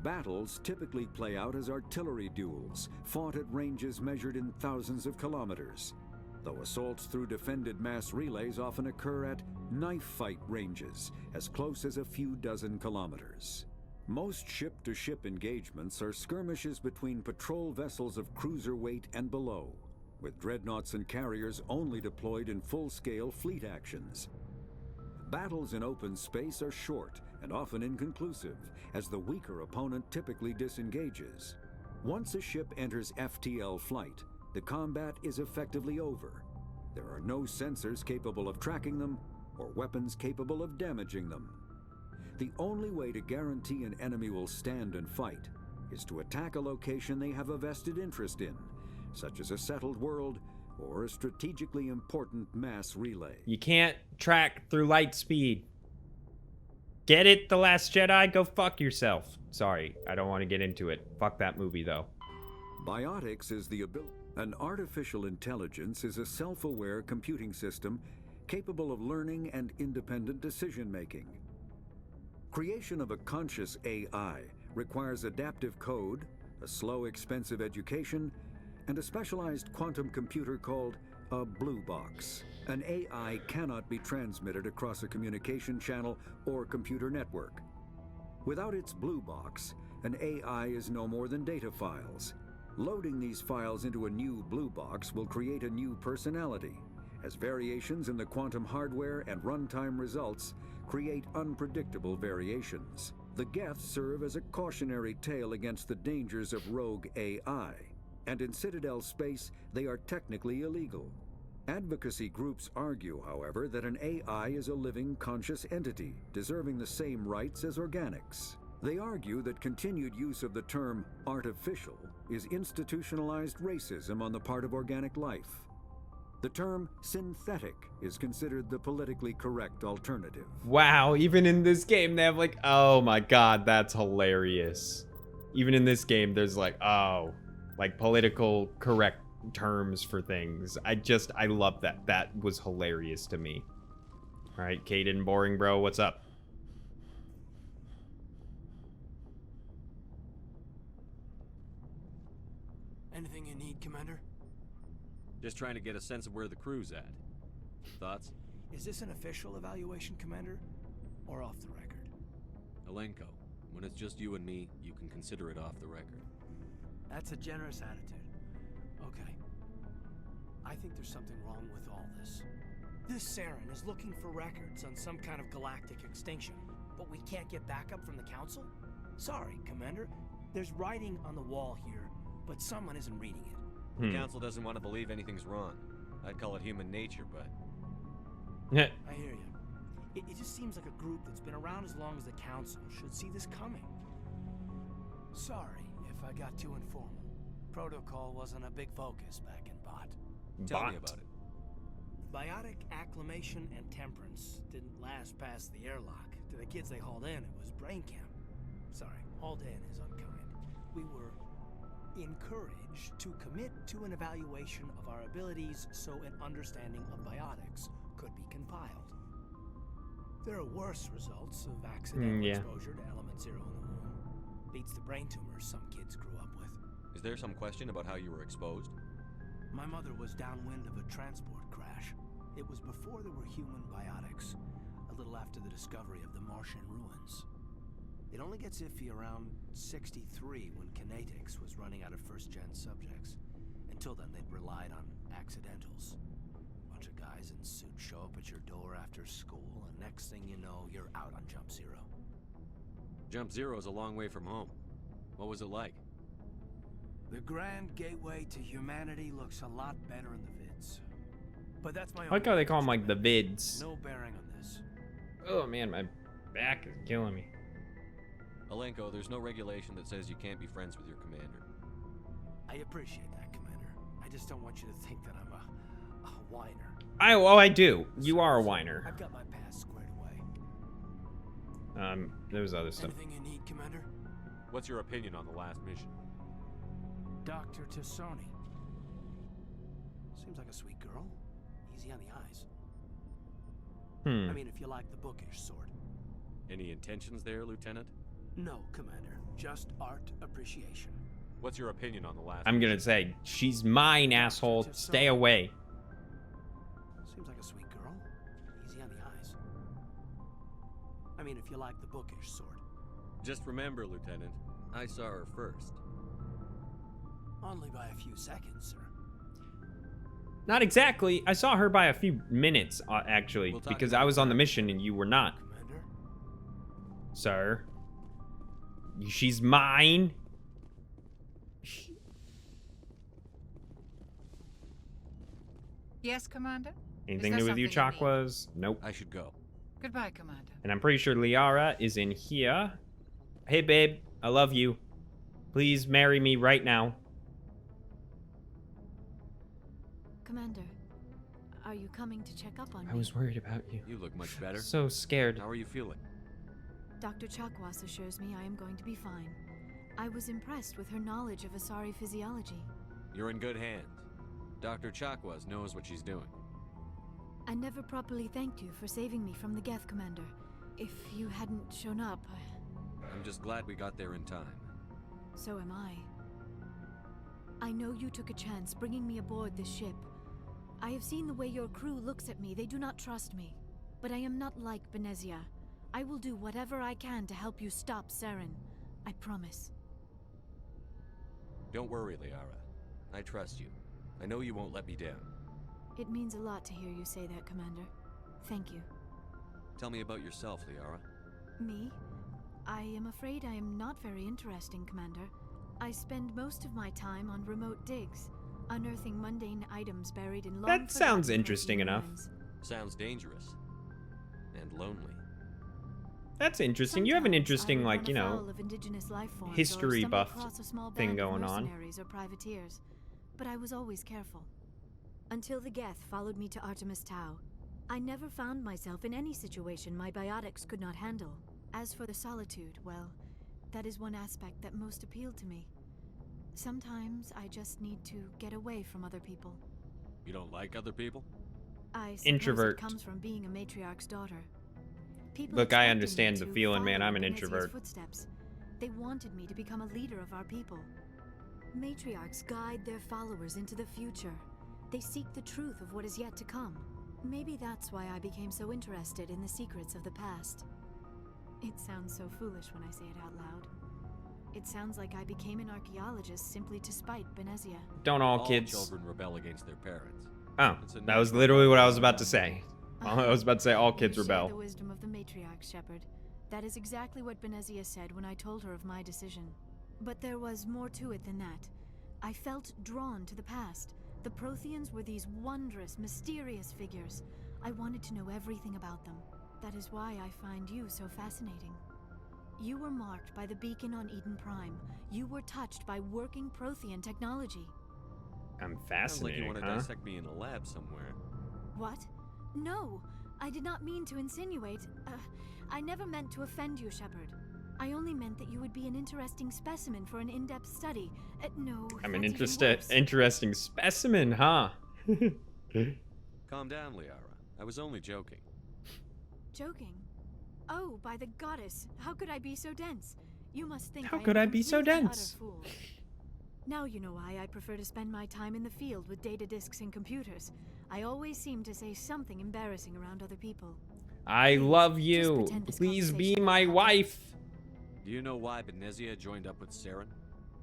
Speaker 7: Battles typically play out as artillery duels, fought at ranges measured in thousands of kilometers, though assaults through defended mass relays often occur at knife fight ranges, as close as a few dozen kilometers. Most ship-to-ship engagements are skirmishes between patrol vessels of cruiser weight and below, with dreadnoughts and carriers only deployed in full-scale fleet actions. Battles in open space are short and often inconclusive, as the weaker opponent typically disengages. Once a ship enters FTL flight, the combat is effectively over. There are no sensors capable of tracking them, or weapons capable of damaging them. The only way to guarantee an enemy will stand and fight is to attack a location they have a vested interest in, such as a settled world or a strategically important mass relay.
Speaker 1: You can't track through light speed. Get it, The Last Jedi? Go fuck yourself. Sorry, I don't want to get into it. Fuck that movie, though.
Speaker 7: Biotics is the ability. An artificial intelligence is a self-aware computing system capable of learning and independent decision-making. Creation of a conscious AI requires adaptive code, a slow, expensive education, and a specialized quantum computer called a blue box. An AI cannot be transmitted across a communication channel or computer network. Without its blue box, an AI is no more than data files. Loading these files into a new blue box will create a new personality, as variations in the quantum hardware and runtime results create unpredictable variations. The Geths serve as a cautionary tale against the dangers of rogue AI, and in Citadel space, they are technically illegal. Advocacy groups argue, however, that an AI is a living, conscious entity, deserving the same rights as organics. They argue that continued use of the term artificial is institutionalized racism on the part of organic life. The term synthetic is considered the politically correct alternative.
Speaker 1: Wow, even in this game, they have like, oh my god, that's hilarious. Even in this game, there's like, oh, like political correct terms for things. I love that. That was hilarious to me. All right, Caden, boring bro, what's up?
Speaker 5: Anything you need, Commander?
Speaker 3: Just trying to get a sense of where the crew's at. Thoughts?
Speaker 5: Is this an official evaluation, Commander? Or off the record?
Speaker 3: Alenko, when it's just you and me, you can consider it off the record.
Speaker 5: That's a generous attitude. Okay. I think there's something wrong with all this. This Saren is looking for records on some kind of galactic extinction, but we can't get backup from the Council? Sorry, Commander. There's writing on the wall here, but someone isn't reading it.
Speaker 3: The Council doesn't want to believe anything's wrong. I'd call it human nature, but...
Speaker 5: I hear you. It just seems like a group that's been around as long as the Council should see this coming. Sorry if I got too informal. Protocol wasn't a big focus back in Bot.
Speaker 3: Tell me about it.
Speaker 5: Biotic acclimation and temperance didn't last past the airlock. To the kids they hauled in, it was brain camp. Sorry, hauled in is unkind. We were encouraged to commit to an evaluation of our abilities so an understanding of biotics could be compiled. There are worse results of accidental exposure to element 0 in the womb. Beats the brain tumors some kids grew up with.
Speaker 3: Is there some question about how you were exposed?
Speaker 5: My mother was downwind of a transport crash. It was before there were human biotics, a little after the discovery of the Martian ruins. It only gets iffy around 63 when Kinetics was running out of first-gen subjects. Until then, they'd relied on accidentals. Bunch of guys in suits show up at your door after school, and next thing you know, you're out on Jump Zero.
Speaker 3: Jump Zero is a long way from home. What was it like?
Speaker 5: The grand gateway to humanity looks a lot better in the vids. But that's my own.
Speaker 1: I like how they call them like the vids.
Speaker 5: No bearing on this.
Speaker 1: Oh man, my back is killing me.
Speaker 3: Alenko, there's no regulation that says you can't be friends with your commander.
Speaker 5: I appreciate that, Commander. I just don't want you to think that I'm a whiner.
Speaker 1: I do. You are a whiner.
Speaker 5: I've got my past squared away.
Speaker 1: There's other stuff.
Speaker 5: Anything you need, Commander?
Speaker 3: What's your opinion on the last mission?
Speaker 5: Dr. Tassoni. Seems like a sweet girl. Easy on the eyes. I mean, if you like the bookish sort.
Speaker 3: Any intentions there, Lieutenant?
Speaker 5: No, Commander. Just art appreciation.
Speaker 3: What's your opinion on the last
Speaker 1: I'm gonna say, she's mine, asshole. Stay away.
Speaker 5: Seems like a sweet girl. Easy on the eyes. I mean, if you like the bookish sort.
Speaker 3: Just remember, Lieutenant, I saw her first.
Speaker 5: Only by a few seconds, sir.
Speaker 1: Not exactly. I saw her by a few minutes, actually, because I was on the mission and you were not.
Speaker 5: Commander?
Speaker 1: Sir. She's mine.
Speaker 6: Yes, Commander?
Speaker 1: Anything new with you, Chakwas? Nope.
Speaker 3: I should go.
Speaker 6: Goodbye, Commander.
Speaker 1: And I'm pretty sure Liara is in here. Hey, babe. I love you. Please marry me right now.
Speaker 14: Commander, are you coming to check up on me?
Speaker 1: I was worried about you.
Speaker 3: You look much better.
Speaker 1: So scared.
Speaker 3: How are you feeling?
Speaker 14: Dr. Chakwas assures me I am going to be fine. I was impressed with her knowledge of Asari physiology.
Speaker 3: You're in good hands. Dr. Chakwas knows what she's doing.
Speaker 14: I never properly thanked you for saving me from the Geth, Commander. If you hadn't shown up,
Speaker 3: I'm just glad we got there in time.
Speaker 14: So am I. I know you took a chance bringing me aboard this ship. I have seen the way your crew looks at me. They do not trust me. But I am not like Benezia. I will do whatever I can to help you stop Saren. I promise.
Speaker 3: Don't worry, Liara. I trust you. I know you won't let me down.
Speaker 14: It means a lot to hear you say that, Commander. Thank you.
Speaker 3: Tell me about yourself, Liara.
Speaker 14: Me? I am afraid I am not very interesting, Commander. I spend most of my time on remote digs, unearthing mundane items buried in long.
Speaker 1: That sounds interesting enough.
Speaker 3: Sounds dangerous. And lonely.
Speaker 1: That's interesting. You have an interesting, like, you know, history buff thing going on.
Speaker 14: Or privateers, but I was always careful. Until the Geth followed me to Artemis Tau. I never found myself in any situation my biotics could not handle. As for the solitude, well, that is one aspect that most appealed to me. Sometimes I just need to get away from other people.
Speaker 3: You don't like other people?
Speaker 14: I suppose
Speaker 1: Introvert.
Speaker 14: It comes from being a matriarch's daughter. People
Speaker 1: Look, I
Speaker 14: expected
Speaker 1: understand
Speaker 14: me
Speaker 1: the
Speaker 14: to
Speaker 1: feeling, man.
Speaker 14: follow
Speaker 1: I'm an
Speaker 14: Benezia's
Speaker 1: introvert.
Speaker 14: Footsteps. They wanted me to become a leader of our people. Matriarchs guide their followers into the future. They seek the truth of what is yet to come. Maybe that's why I became so interested in the secrets of the past. It sounds so foolish when I say it out loud. It sounds like I became an archaeologist simply to spite Benezia.
Speaker 1: Don't all kids.
Speaker 3: Children rebel against their parents.
Speaker 1: Oh, that was literally what I was about to say. I was about to say all kids
Speaker 14: You
Speaker 1: rebel.
Speaker 14: share the wisdom of the matriarch, Shepard. That is exactly what Benezia said when I told her of my decision. But there was more to it than that. I felt drawn to the past. The Protheans were these wondrous, mysterious figures. I wanted to know everything about them. That is why I find you so fascinating. You were marked by the beacon on Eden Prime. You were touched by working Prothean technology.
Speaker 1: I'm
Speaker 3: Sounds like
Speaker 1: fascinating,
Speaker 3: you want to
Speaker 1: huh?
Speaker 3: dissect me in a lab somewhere.
Speaker 14: What? No, I did not mean to insinuate. I never meant to offend you, Shepard. I only meant that you would be an interesting specimen for an in-depth study. No,
Speaker 1: I'm an
Speaker 14: that's even worse.
Speaker 1: interesting specimen, huh?
Speaker 3: Calm down, Liara. I was only joking.
Speaker 14: Joking? Oh, by the goddess, how could I be so dense? You must think
Speaker 1: How
Speaker 14: I am
Speaker 1: could
Speaker 14: a
Speaker 1: I be so
Speaker 14: complete and
Speaker 1: dense?
Speaker 14: utter fool. Now you know why I prefer to spend my time in the field with data disks and computers. I always seem to say something embarrassing around other people.
Speaker 1: I love you.
Speaker 14: pretend this
Speaker 1: Please be
Speaker 14: conversation
Speaker 1: my
Speaker 14: never
Speaker 1: wife.
Speaker 3: Do you know why Benezia joined up with Saren?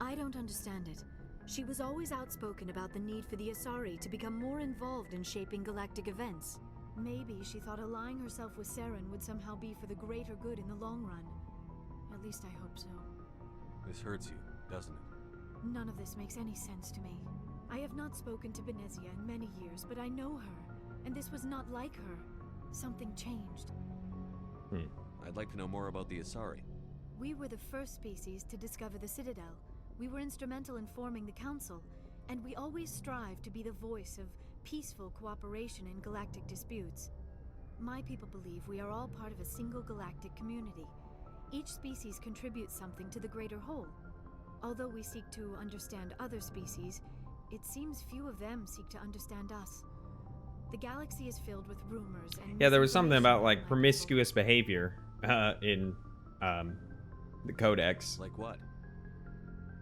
Speaker 14: I don't understand it. She was always outspoken about the need for the Asari to become more involved in shaping galactic events. Maybe she thought allying herself with Saren would somehow be for the greater good in the long run. At least I hope so.
Speaker 3: This hurts you, doesn't it?
Speaker 14: None of this makes any sense to me. I have not spoken to Benezia in many years, but I know her, and this was not like her. Something changed.
Speaker 3: I'd like to know more about the Asari.
Speaker 14: We were the first species to discover the Citadel. We were instrumental in forming the Council, and we always strive to be the voice of peaceful cooperation in galactic disputes. My people believe we are all part of a single galactic community. Each species contributes something to the greater whole. Although we seek to understand other species, it seems few of them seek to understand us. The galaxy is filled with rumors and
Speaker 1: Yeah, there was something about
Speaker 14: misinformation
Speaker 1: like promiscuous behavior in the Codex.
Speaker 3: Like what?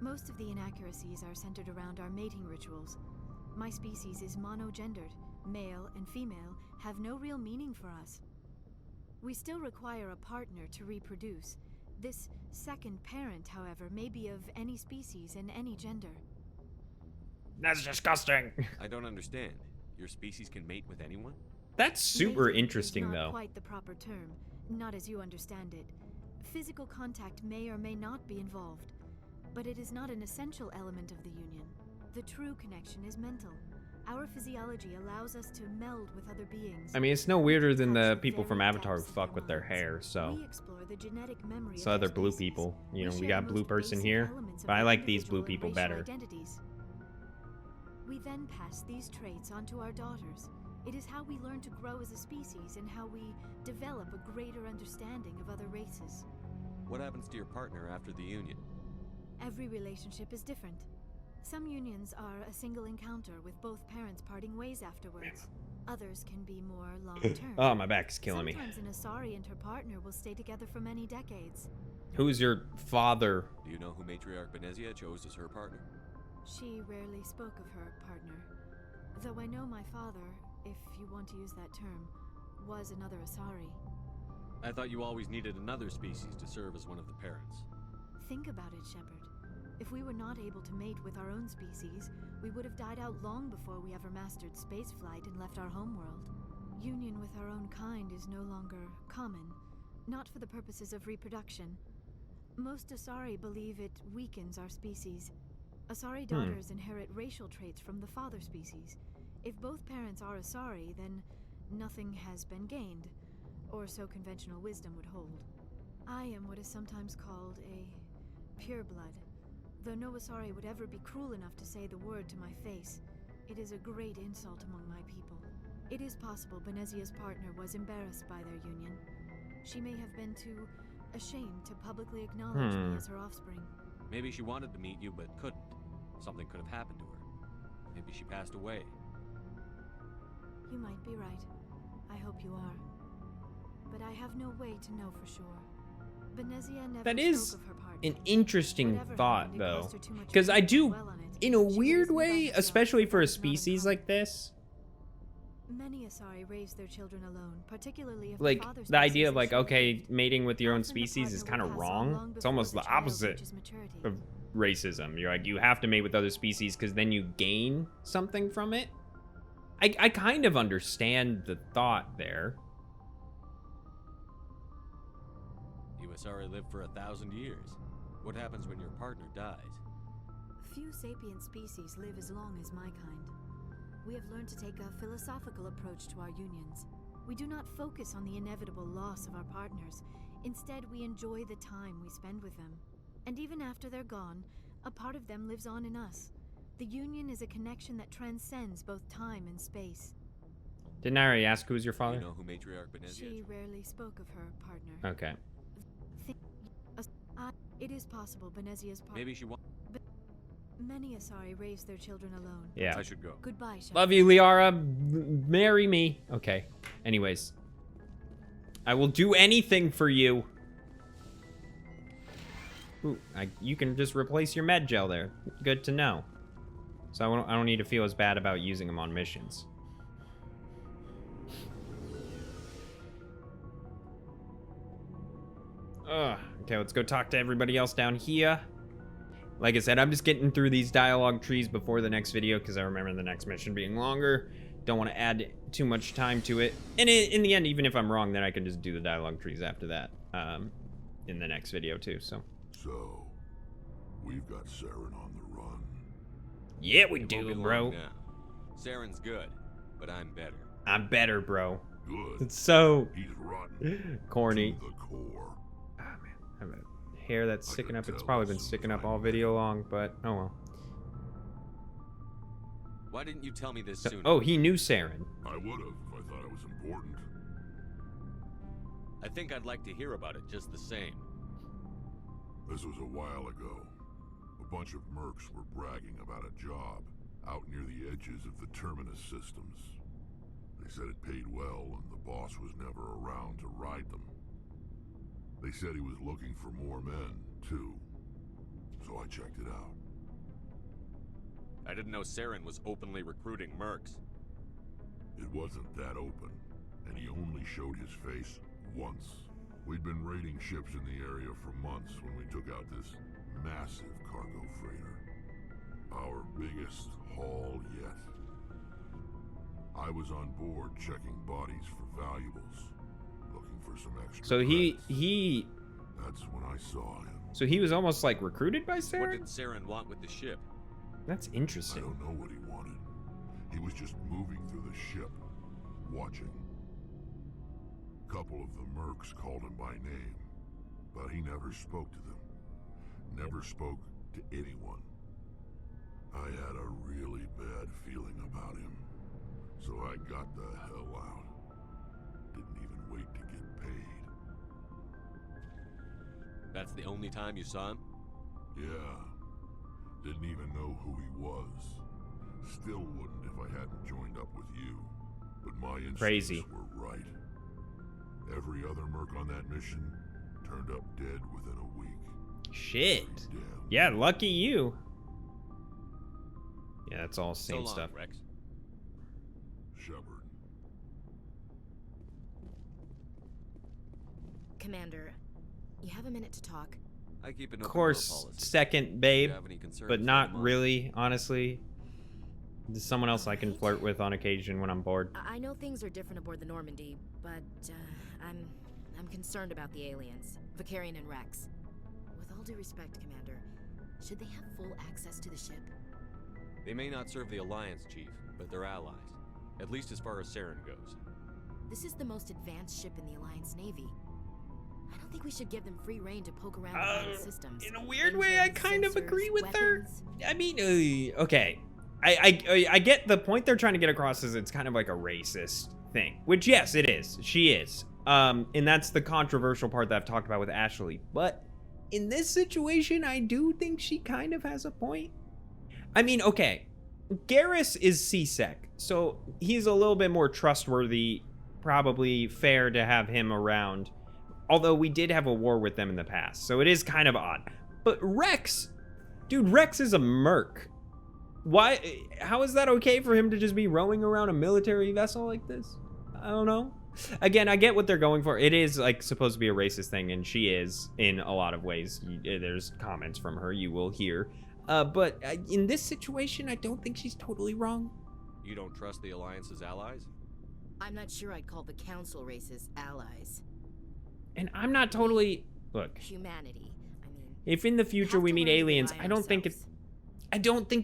Speaker 14: Most of the inaccuracies are centered around our mating rituals. My species is monogendered. Male and female have no real meaning for us. We still require a partner to reproduce. This second parent, however, may be of any species and any gender.
Speaker 1: That's disgusting.
Speaker 3: I don't understand. Your species can mate with anyone?
Speaker 1: That's super
Speaker 14: Mating
Speaker 1: interesting,
Speaker 14: is not
Speaker 1: though.
Speaker 14: quite the proper term, not as you understand it. Physical contact may or may not be involved, but it is not an essential element of the union. The true connection is mental. Our physiology allows us to meld with other beings.
Speaker 1: I mean, it's no weirder than the people from Avatar who fuck with their hair, so.
Speaker 14: We explore the genetic memory
Speaker 1: So
Speaker 14: of
Speaker 1: other
Speaker 14: our
Speaker 1: blue
Speaker 14: species.
Speaker 1: people. You know, we
Speaker 14: share
Speaker 1: got
Speaker 14: the
Speaker 1: blue
Speaker 14: most
Speaker 1: person
Speaker 14: basic
Speaker 1: here,
Speaker 14: elements of
Speaker 1: but I
Speaker 14: our
Speaker 1: like these blue
Speaker 14: individual and
Speaker 1: people
Speaker 14: racial
Speaker 1: better.
Speaker 14: identities. We then pass these traits on to our daughters. It is how we learn to grow as a species and how we develop a greater understanding of other races.
Speaker 3: What happens to your partner after the union?
Speaker 14: Every relationship is different. Some unions are a single encounter with both parents parting ways afterwards. Others can be more long-term.
Speaker 1: Oh, my back is killing me.
Speaker 14: Sometimes an Asari and her partner will stay together for many decades.
Speaker 1: Who's your father?
Speaker 3: Do you know who Matriarch Benezia chose as her partner?
Speaker 14: She rarely spoke of her partner. Though I know my father, if you want to use that term, was another Asari.
Speaker 3: I thought you always needed another species to serve as one of the parents.
Speaker 14: Think about it, Shepard. If we were not able to mate with our own species, we would have died out long before we ever mastered spaceflight and left our homeworld. Union with our own kind is no longer common, not for the purposes of reproduction. Most Asari believe it weakens our species. Asari daughters inherit racial traits from the father species. If both parents are Asari, then nothing has been gained, or so conventional wisdom would hold. I am what is sometimes called a pureblood. Though no Asari would ever be cruel enough to say the word to my face, it is a great insult among my people. It is possible Benezia's partner was embarrassed by their union. She may have been too ashamed to publicly acknowledge me as her offspring.
Speaker 3: Maybe she wanted to meet you, but couldn't. Something could have happened to her. Maybe she passed away.
Speaker 14: You might be right. I hope you are. But I have no way to know for sure. Benezia never
Speaker 1: That is
Speaker 14: spoke of her partner.
Speaker 1: an interesting
Speaker 14: Whatever
Speaker 1: thought,
Speaker 14: happened, it
Speaker 1: though.
Speaker 14: cost her too much
Speaker 1: Because I
Speaker 14: energy to
Speaker 1: do,
Speaker 14: dwell on it.
Speaker 1: in a
Speaker 14: She
Speaker 1: weird
Speaker 14: raised me by
Speaker 1: way,
Speaker 14: herself,
Speaker 1: especially for a
Speaker 14: that is not
Speaker 1: species
Speaker 14: uncommon.
Speaker 1: like this,
Speaker 14: Many Asari raise their children alone, particularly if
Speaker 1: like
Speaker 14: the father
Speaker 1: the idea
Speaker 14: species
Speaker 1: of like,
Speaker 14: is
Speaker 1: okay, mating with your own
Speaker 14: Often the
Speaker 1: species is kind
Speaker 14: partner
Speaker 1: of
Speaker 14: will pass on long
Speaker 1: wrong. It's
Speaker 14: before
Speaker 1: almost
Speaker 14: the
Speaker 1: the
Speaker 14: child
Speaker 1: opposite
Speaker 14: reaches maturity.
Speaker 1: of racism. You're like, you have to mate with other species because then you gain something from it. I kind of understand the thought there.
Speaker 3: You Asari live for 1,000 years. What happens when your partner dies?
Speaker 14: Few sapient species live as long as my kind. We have learned to take a philosophical approach to our unions. We do not focus on the inevitable loss of our partners. Instead, we enjoy the time we spend with them. And even after they're gone, a part of them lives on in us. The union is a connection that transcends both time and space.
Speaker 1: Didn't I already ask who's your father?
Speaker 3: You know who Matriarch Benezia
Speaker 14: She
Speaker 3: chose?
Speaker 14: rarely spoke of her partner.
Speaker 1: Okay.
Speaker 14: It is possible Benezia's partner.
Speaker 3: Maybe she
Speaker 14: Many Asari raise their children alone.
Speaker 1: Yeah.
Speaker 3: I should go.
Speaker 14: Goodbye, Shepard.
Speaker 1: Love you, Liara. Marry me. Okay. Anyways. I will do anything for you. Ooh, you can just replace your med gel there. Good to know. So I don't need to feel as bad about using them on missions. Okay, let's go talk to everybody else down here. Like I said, I'm just getting through these dialogue trees before the next video because I remember the next mission being longer. Don't want to add too much time to it. And in the end, even if I'm wrong, then I can just do the dialogue trees after that in the next video too. So
Speaker 10: we've got Saren on the run.
Speaker 1: Yeah, we
Speaker 3: It won't
Speaker 1: do,
Speaker 3: be
Speaker 1: bro.
Speaker 3: long now. Saren's good, but I'm better.
Speaker 1: I'm better, bro.
Speaker 10: Good.
Speaker 1: It's so
Speaker 10: He's rotten
Speaker 1: corny.
Speaker 10: to the core.
Speaker 1: Ah, man, I have a hair that's sticking up. It's probably been sticking up all video long, but oh well.
Speaker 3: Why didn't you tell me this sooner?
Speaker 1: Oh, he knew Saren.
Speaker 10: I would have if I thought it was important.
Speaker 3: I think I'd like to hear about it just the same.
Speaker 10: This was a while ago. A bunch of mercs were bragging about a job out near the edges of the Terminus systems. They said it paid well and the boss was never around to ride them. They said he was looking for more men, too. So I checked it out.
Speaker 3: I didn't know Saren was openly recruiting mercs.
Speaker 10: It wasn't that open, and he only showed his face once. We'd been raiding ships in the area for months when we took out this massive cargo freighter. Our biggest haul yet. I was on board checking bodies for valuables, looking for some extra
Speaker 1: So
Speaker 10: credits.
Speaker 1: he
Speaker 10: That's when I saw him.
Speaker 1: So he was almost like recruited by
Speaker 3: What
Speaker 1: Saren?
Speaker 3: did Saren want with the ship?
Speaker 1: That's
Speaker 10: I
Speaker 1: interesting.
Speaker 10: don't know what he wanted. He was just moving through the ship, watching. A couple of the mercs called him by name, but he never spoke to them. Never spoke to anyone. I had a really bad feeling about him, so I got the hell out. Didn't even wait to get paid.
Speaker 3: That's the only time you saw him?
Speaker 10: Yeah. Didn't even know who he was. Still wouldn't if I hadn't joined up with you. But my instincts
Speaker 1: Crazy.
Speaker 10: were right. Every other merc on that mission turned up dead within a week.
Speaker 1: Shit. Yeah, lucky you. Yeah, that's all
Speaker 3: So
Speaker 1: same
Speaker 3: long,
Speaker 1: stuff.
Speaker 3: Rex.
Speaker 10: Shepard.
Speaker 8: Commander, you have a minute to talk?
Speaker 3: I keep an
Speaker 1: Of
Speaker 3: open
Speaker 1: course,
Speaker 3: door policy.
Speaker 1: second
Speaker 3: If
Speaker 1: babe,
Speaker 3: you have any concerns,
Speaker 1: but
Speaker 3: let
Speaker 1: not
Speaker 3: 'em on.
Speaker 1: really, honestly. There's someone else I can flirt with on occasion when I'm bored.
Speaker 8: I know things are different aboard the Normandy, but I'm concerned about the aliens, Vicarian and Rex. With all due respect, Commander, should they have full access to the ship?
Speaker 3: They may not serve the Alliance, Chief, but they're allies. At least as far as Saren goes.
Speaker 8: This is the most advanced ship in the Alliance Navy. I don't think we should give them free reign to poke around the systems.
Speaker 1: In a weird way, I kind of
Speaker 8: sensors,
Speaker 1: agree with
Speaker 8: weapons.
Speaker 1: her. I mean, okay. I get the point they're trying to get across is it's kind of like a racist thing, which yes, it is. She is. And that's the controversial part that I've talked about with Ashley. But in this situation, I do think she kind of has a point. I mean, okay, Garrus is CSEC, so he's a little bit more trustworthy, probably fair to have him around. Although we did have a war with them in the past, so it is kind of odd. But Rex, dude, Rex is a merc. Why? How is that okay for him to just be rowing around a military vessel like this? I don't know. Again, I get what they're going for. It is like supposed to be a racist thing, and she is in a lot of ways. There's comments from her you will hear. But in this situation, I don't think she's totally wrong.
Speaker 3: You don't trust the Alliance's allies?
Speaker 8: I'm not sure I'd call the Council races allies.
Speaker 1: And I'm not totally... Look.
Speaker 8: Humanity. I mean...
Speaker 1: If in the future we meet aliens, I don't think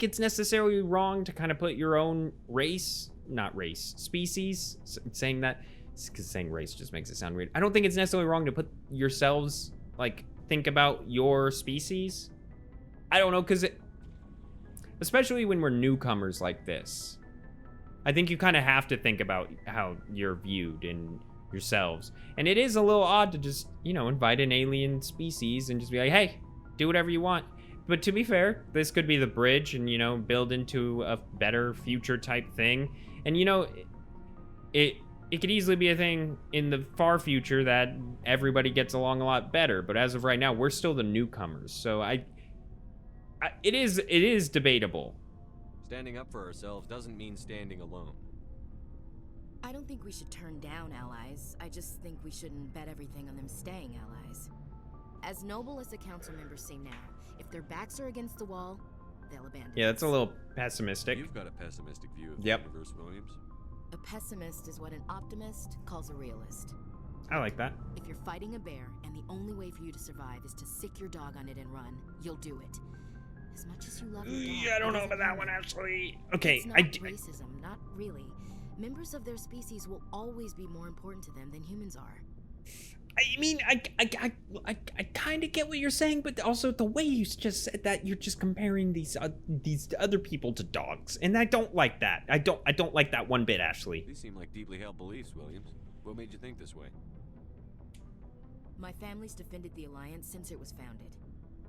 Speaker 1: it's necessarily wrong to kind of put your own race... Not race. Species. Saying that... Because saying race just makes it sound weird. I don't think it's necessarily wrong to put yourselves... Like, think about your species. I don't know, because it... Especially when we're newcomers like this. I think you kind of have to think about how you're viewed and yourselves. And it is a little odd to just, you know, invite an alien species and just be like, hey, do whatever you want. But to be fair, this could be the bridge and, you know, build into a better future type thing. And, you know, it could easily be a thing in the far future that everybody gets along a lot better. But as of right now, we're still the newcomers. So it is debatable.
Speaker 3: Standing up for ourselves doesn't mean standing alone.
Speaker 8: I don't think we should turn down allies. I just think we shouldn't bet everything on them staying allies. As noble as the council members seem now, if their backs are against the wall, they'll abandon
Speaker 1: Yeah, that's a little pessimistic.
Speaker 3: You've got a pessimistic view of
Speaker 1: Yep.
Speaker 3: the universe, Williams.
Speaker 8: A pessimist is what an optimist calls a realist.
Speaker 1: I like that.
Speaker 8: If you're fighting a bear and the only way for you to survive is to sick your dog on it and run, you'll do it. As much as you love your dog,
Speaker 1: I don't know
Speaker 8: it
Speaker 1: about
Speaker 8: isn't
Speaker 1: that one,
Speaker 8: human.
Speaker 1: actually. Okay,
Speaker 8: It's not racism, not really. Members of their species will always be more important to them than humans are.
Speaker 1: I mean, I kind of get what you're saying, but also the way you just said that, you're just comparing these other people to dogs, and I don't like that. I don't like that one bit, Ashley.
Speaker 3: These seem like deeply held beliefs, Williams. What made you think this way?
Speaker 8: My family's defended the Alliance since it was founded.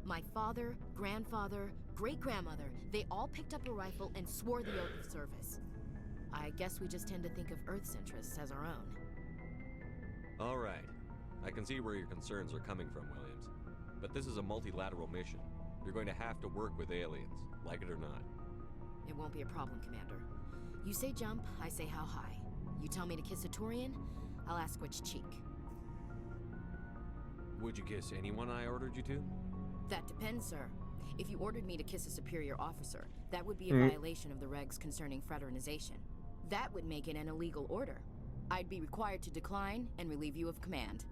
Speaker 8: My father, grandfather, great-grandmother, they all picked up a rifle and swore the oath of service. I guess we just tend to think of Earth's interests as our own.
Speaker 3: All right. I can see where your concerns are coming from, Williams. But this is a multilateral mission. You're going to have to work with aliens, like it or not.
Speaker 8: It won't be a problem, Commander. You say jump, I say how high. You tell me to kiss a Turian, I'll ask which cheek.
Speaker 3: Would you kiss anyone I ordered you to?
Speaker 8: That depends, sir. If you ordered me to kiss a superior officer, that would be a violation of the regs concerning fraternization. That would make it an illegal order. I'd be required to decline and relieve you of command.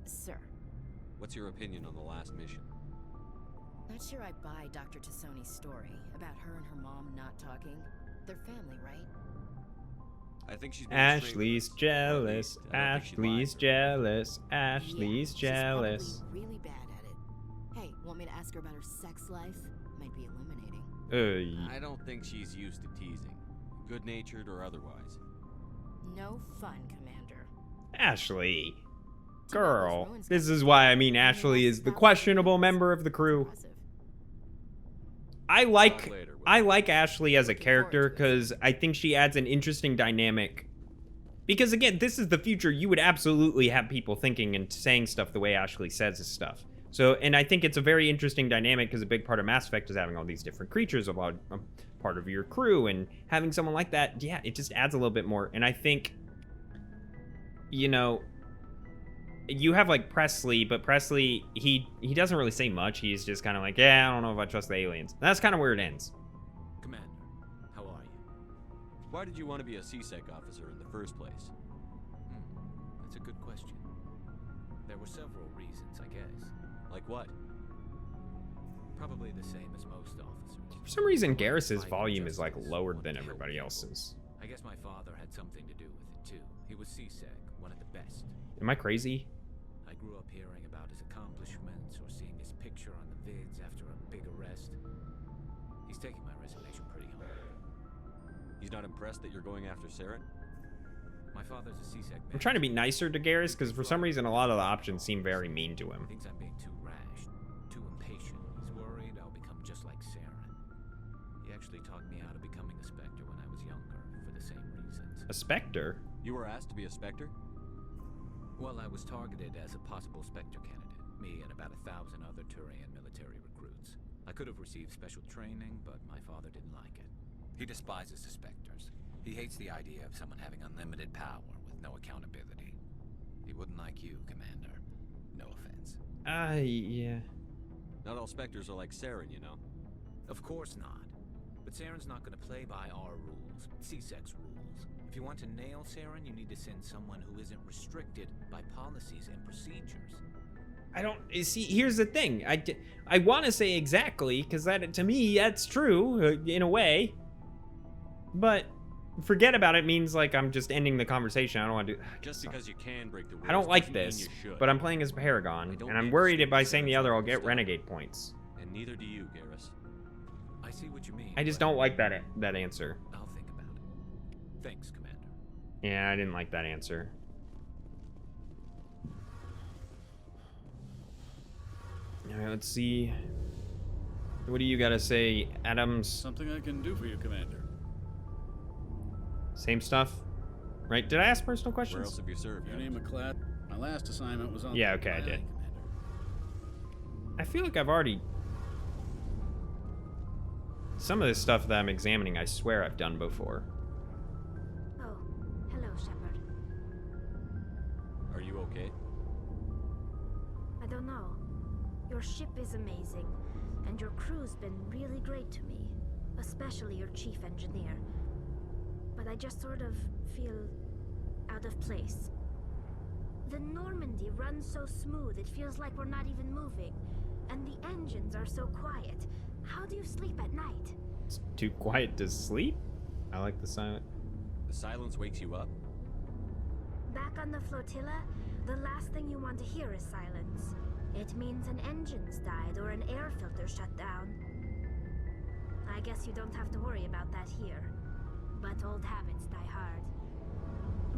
Speaker 8: Sir.
Speaker 3: What's your opinion on the last mission?
Speaker 8: Not sure I buy Dr. Tassoni's story about her and her mom not talking. They're family, right?
Speaker 3: I think she's being
Speaker 1: Ashley's
Speaker 3: straight with us.
Speaker 1: jealous.
Speaker 3: Or at least, I don't think she
Speaker 1: Ashley's
Speaker 3: lied.
Speaker 1: jealous. Ashley's
Speaker 8: Yeah,
Speaker 1: jealous.
Speaker 8: she's probably really bad at it. Hey, want me to ask her about her sex life? Might be illuminating.
Speaker 3: I don't think she's used to teasing, good-natured or otherwise.
Speaker 8: No fun, Commander.
Speaker 1: Ashley. Girl. This is why I mean Ashley is the questionable member of the crew. I like Ashley as a character because I think she adds an interesting dynamic. Because again, this is the future. You would absolutely have people thinking and saying stuff the way Ashley says his stuff. So, and I think it's a very interesting dynamic because a big part of Mass Effect is having all these different creatures about part of your crew, and having someone like that, yeah, it just adds a little bit more. And I think, you know, you have like Presley, but Presley, he doesn't really say much. He's just kind of like, yeah, I don't know if I trust the aliens. That's kind of where it ends.
Speaker 3: Commander, how are you? Why did you want to be a CSEC officer in the first place?
Speaker 9: That's a good question. There were several reasons, I guess.
Speaker 3: Like what?
Speaker 9: Probably the same as most officers.
Speaker 1: For some reason, Garrus's volume is like lower than everybody else's.
Speaker 9: I guess my father had something to do with it too. He was CSEC, one of the best.
Speaker 1: Am I crazy?
Speaker 9: I grew up hearing about his accomplishments or seeing his picture on the vids after a big arrest. He's taking my resignation pretty hard.
Speaker 3: He's not impressed that you're going after Saren?
Speaker 9: My father's a CSEC man.
Speaker 1: I'm trying to be nicer to Garrus because for some reason a lot of the options seem very mean to him.
Speaker 9: Thinks I'm being too rash, too impatient. He's worried I'll become just like Saren. He actually talked me out of becoming a Spectre when I was younger for the same reasons.
Speaker 1: A Spectre?
Speaker 3: You were asked to be a Spectre?
Speaker 9: Well, I was targeted as a possible Spectre candidate. Me and about 1,000 other Turian military recruits. I could have received special training, but my father didn't like it. He despises the Spectres. He hates the idea of someone having unlimited power with no accountability. He wouldn't like you, Commander. No offense.
Speaker 1: Yeah.
Speaker 3: Not all Spectres are like Saren, you know.
Speaker 9: Of course not. But Saren's not going to play by our rules, CSEC's rules. If you want to nail Saren, you need to send someone who isn't restricted by policies and procedures.
Speaker 1: I don't see. Here's the thing. I want to say exactly because that to me that's true in a way, but forget about it means like I'm just ending the conversation. I don't want to do.
Speaker 3: Just because you can break the rules.
Speaker 1: I don't like
Speaker 3: doesn't mean
Speaker 1: this,
Speaker 3: you should.
Speaker 1: but I'm playing as Paragon, and I'm
Speaker 3: need
Speaker 1: worried
Speaker 3: to
Speaker 1: that by
Speaker 3: see
Speaker 1: saying the
Speaker 3: Saren's
Speaker 1: other I'll
Speaker 3: own
Speaker 1: get
Speaker 3: stuff.
Speaker 1: renegade points.
Speaker 3: And neither do you, Garrus.
Speaker 9: I see what you mean.
Speaker 1: I just don't like that answer.
Speaker 9: I'll think about it. Thanks, Commander.
Speaker 1: Yeah, I didn't like that answer. All right, let's see. What do you gotta say, Adams?
Speaker 11: Something I can do for you, Commander.
Speaker 1: Same stuff, right? Did I ask personal questions?
Speaker 3: Where else have you served?
Speaker 11: Your name, McClat. My last assignment was on.
Speaker 1: Yeah, okay, I did. I feel like I've already. Some of this stuff that I'm examining, I swear I've done before.
Speaker 12: Oh, hello, Shepard.
Speaker 3: Are you okay?
Speaker 12: I don't know. Your ship is amazing, and your crew's been really great to me, especially your chief engineer. But I just sort of feel out of place. The Normandy runs so smooth it feels like we're not even moving, and the engines are so quiet. How do you sleep at night?
Speaker 1: It's too quiet to sleep? I like the silent.
Speaker 3: The silence wakes you up?
Speaker 12: Back on the flotilla, the last thing you want to hear is silence. It means an engine's died or an air filter shut down. I guess you don't have to worry about that here. But old habits die hard.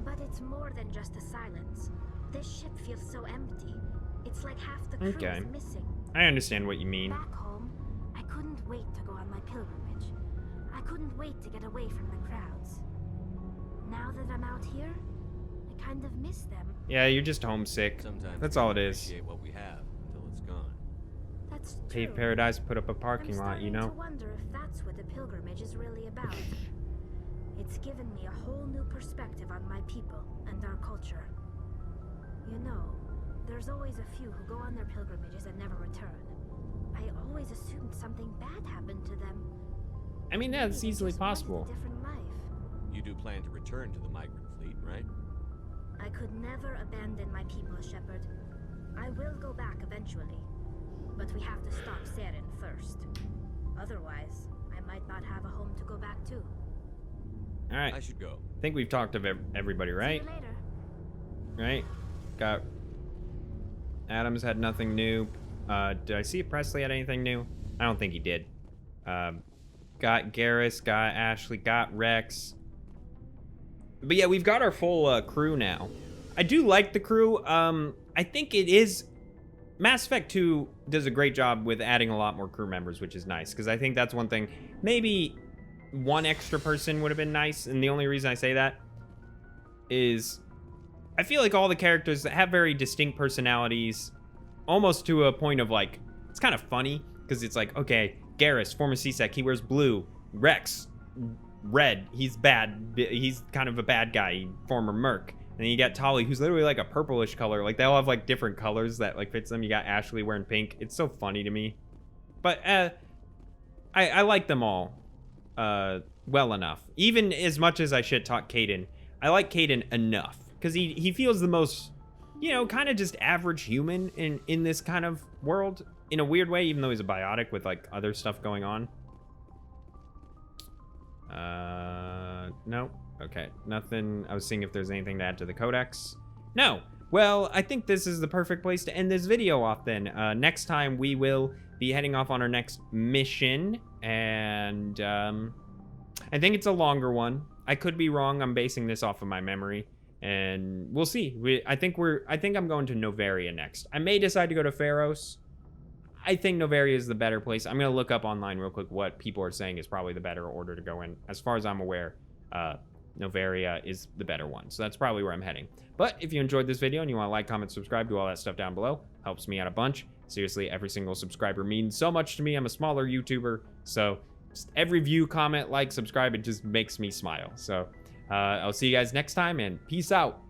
Speaker 12: But it's more than just the silence. This ship feels so empty. It's like half the crew is missing.
Speaker 1: I understand what you mean.
Speaker 12: Back home, I couldn't wait to go on my pilgrimage. I couldn't wait to get away from the crowds. Now that I'm out here, I kind of miss them.
Speaker 1: Yeah, you're just homesick.
Speaker 3: Sometimes
Speaker 1: That's
Speaker 3: we
Speaker 1: all it
Speaker 3: don't
Speaker 1: is.
Speaker 3: appreciate what we have until it's gone.
Speaker 12: That's true.
Speaker 1: Pave Paradise put up a parking lot, you
Speaker 12: I'm
Speaker 1: know?
Speaker 12: starting to wonder if that's what the pilgrimage is really about. It's given me a whole new perspective on my people and our culture. You know, there's always a few who go on their pilgrimages and never return. I always assumed something bad happened to them.
Speaker 1: I mean, that's easily possible.
Speaker 12: Different life.
Speaker 3: You do plan to return to the migrant fleet, right?
Speaker 12: I could never abandon my people, Shepard. I will go back eventually, but we have to stop Saren first. Otherwise, I might not have a home to go back to.
Speaker 1: All right.
Speaker 3: I should go.
Speaker 1: I think we've talked to everybody, right?
Speaker 12: See you later.
Speaker 1: Right? Got Adams had nothing new. Did I see if Presley had anything new? I don't think he did. Got Garrus, got Ashley, got Rex. But yeah, we've got our full crew now. I do like the crew. I think it is... Mass Effect 2 does a great job with adding a lot more crew members, which is nice. Because I think that's one thing. Maybe one extra person would have been nice. And the only reason I say that is... I feel like all the characters that have very distinct personalities, almost to a point of like, it's kind of funny, because it's like, okay, Garrus, former C-Sec, he wears blue. Rex, red, he's bad, he's kind of a bad guy, former Merc. And then you got Tali, who's literally like a purplish color. Like, they all have like different colors that like fits them. You got Ashley wearing pink. It's so funny to me. But I like them all well enough. Even as much as I shit talk Kaidan, I like Kaidan enough. Because he feels the most, you know, kind of just average human in this kind of world. In a weird way, even though he's a biotic with, like, other stuff going on. No. Okay, nothing. I was seeing if there's anything to add to the codex. No. Well, I think this is the perfect place to end this video off then. Next time, we will be heading off on our next mission. And, I think it's a longer one. I could be wrong. I'm basing this off of my memory. And we'll see. I think I'm going to Noveria next. I may decide to go to Pharos. I think Noveria is the better place. I'm going to look up online real quick what people are saying is probably the better order to go in. As far as I'm aware, Noveria is the better one. So that's probably where I'm heading. But if you enjoyed this video and you want to like, comment, subscribe, do all that stuff down below. Helps me out a bunch. Seriously, every single subscriber means so much to me. I'm a smaller YouTuber. So just every view, comment, like, subscribe, it just makes me smile. So... I'll see you guys next time, and peace out.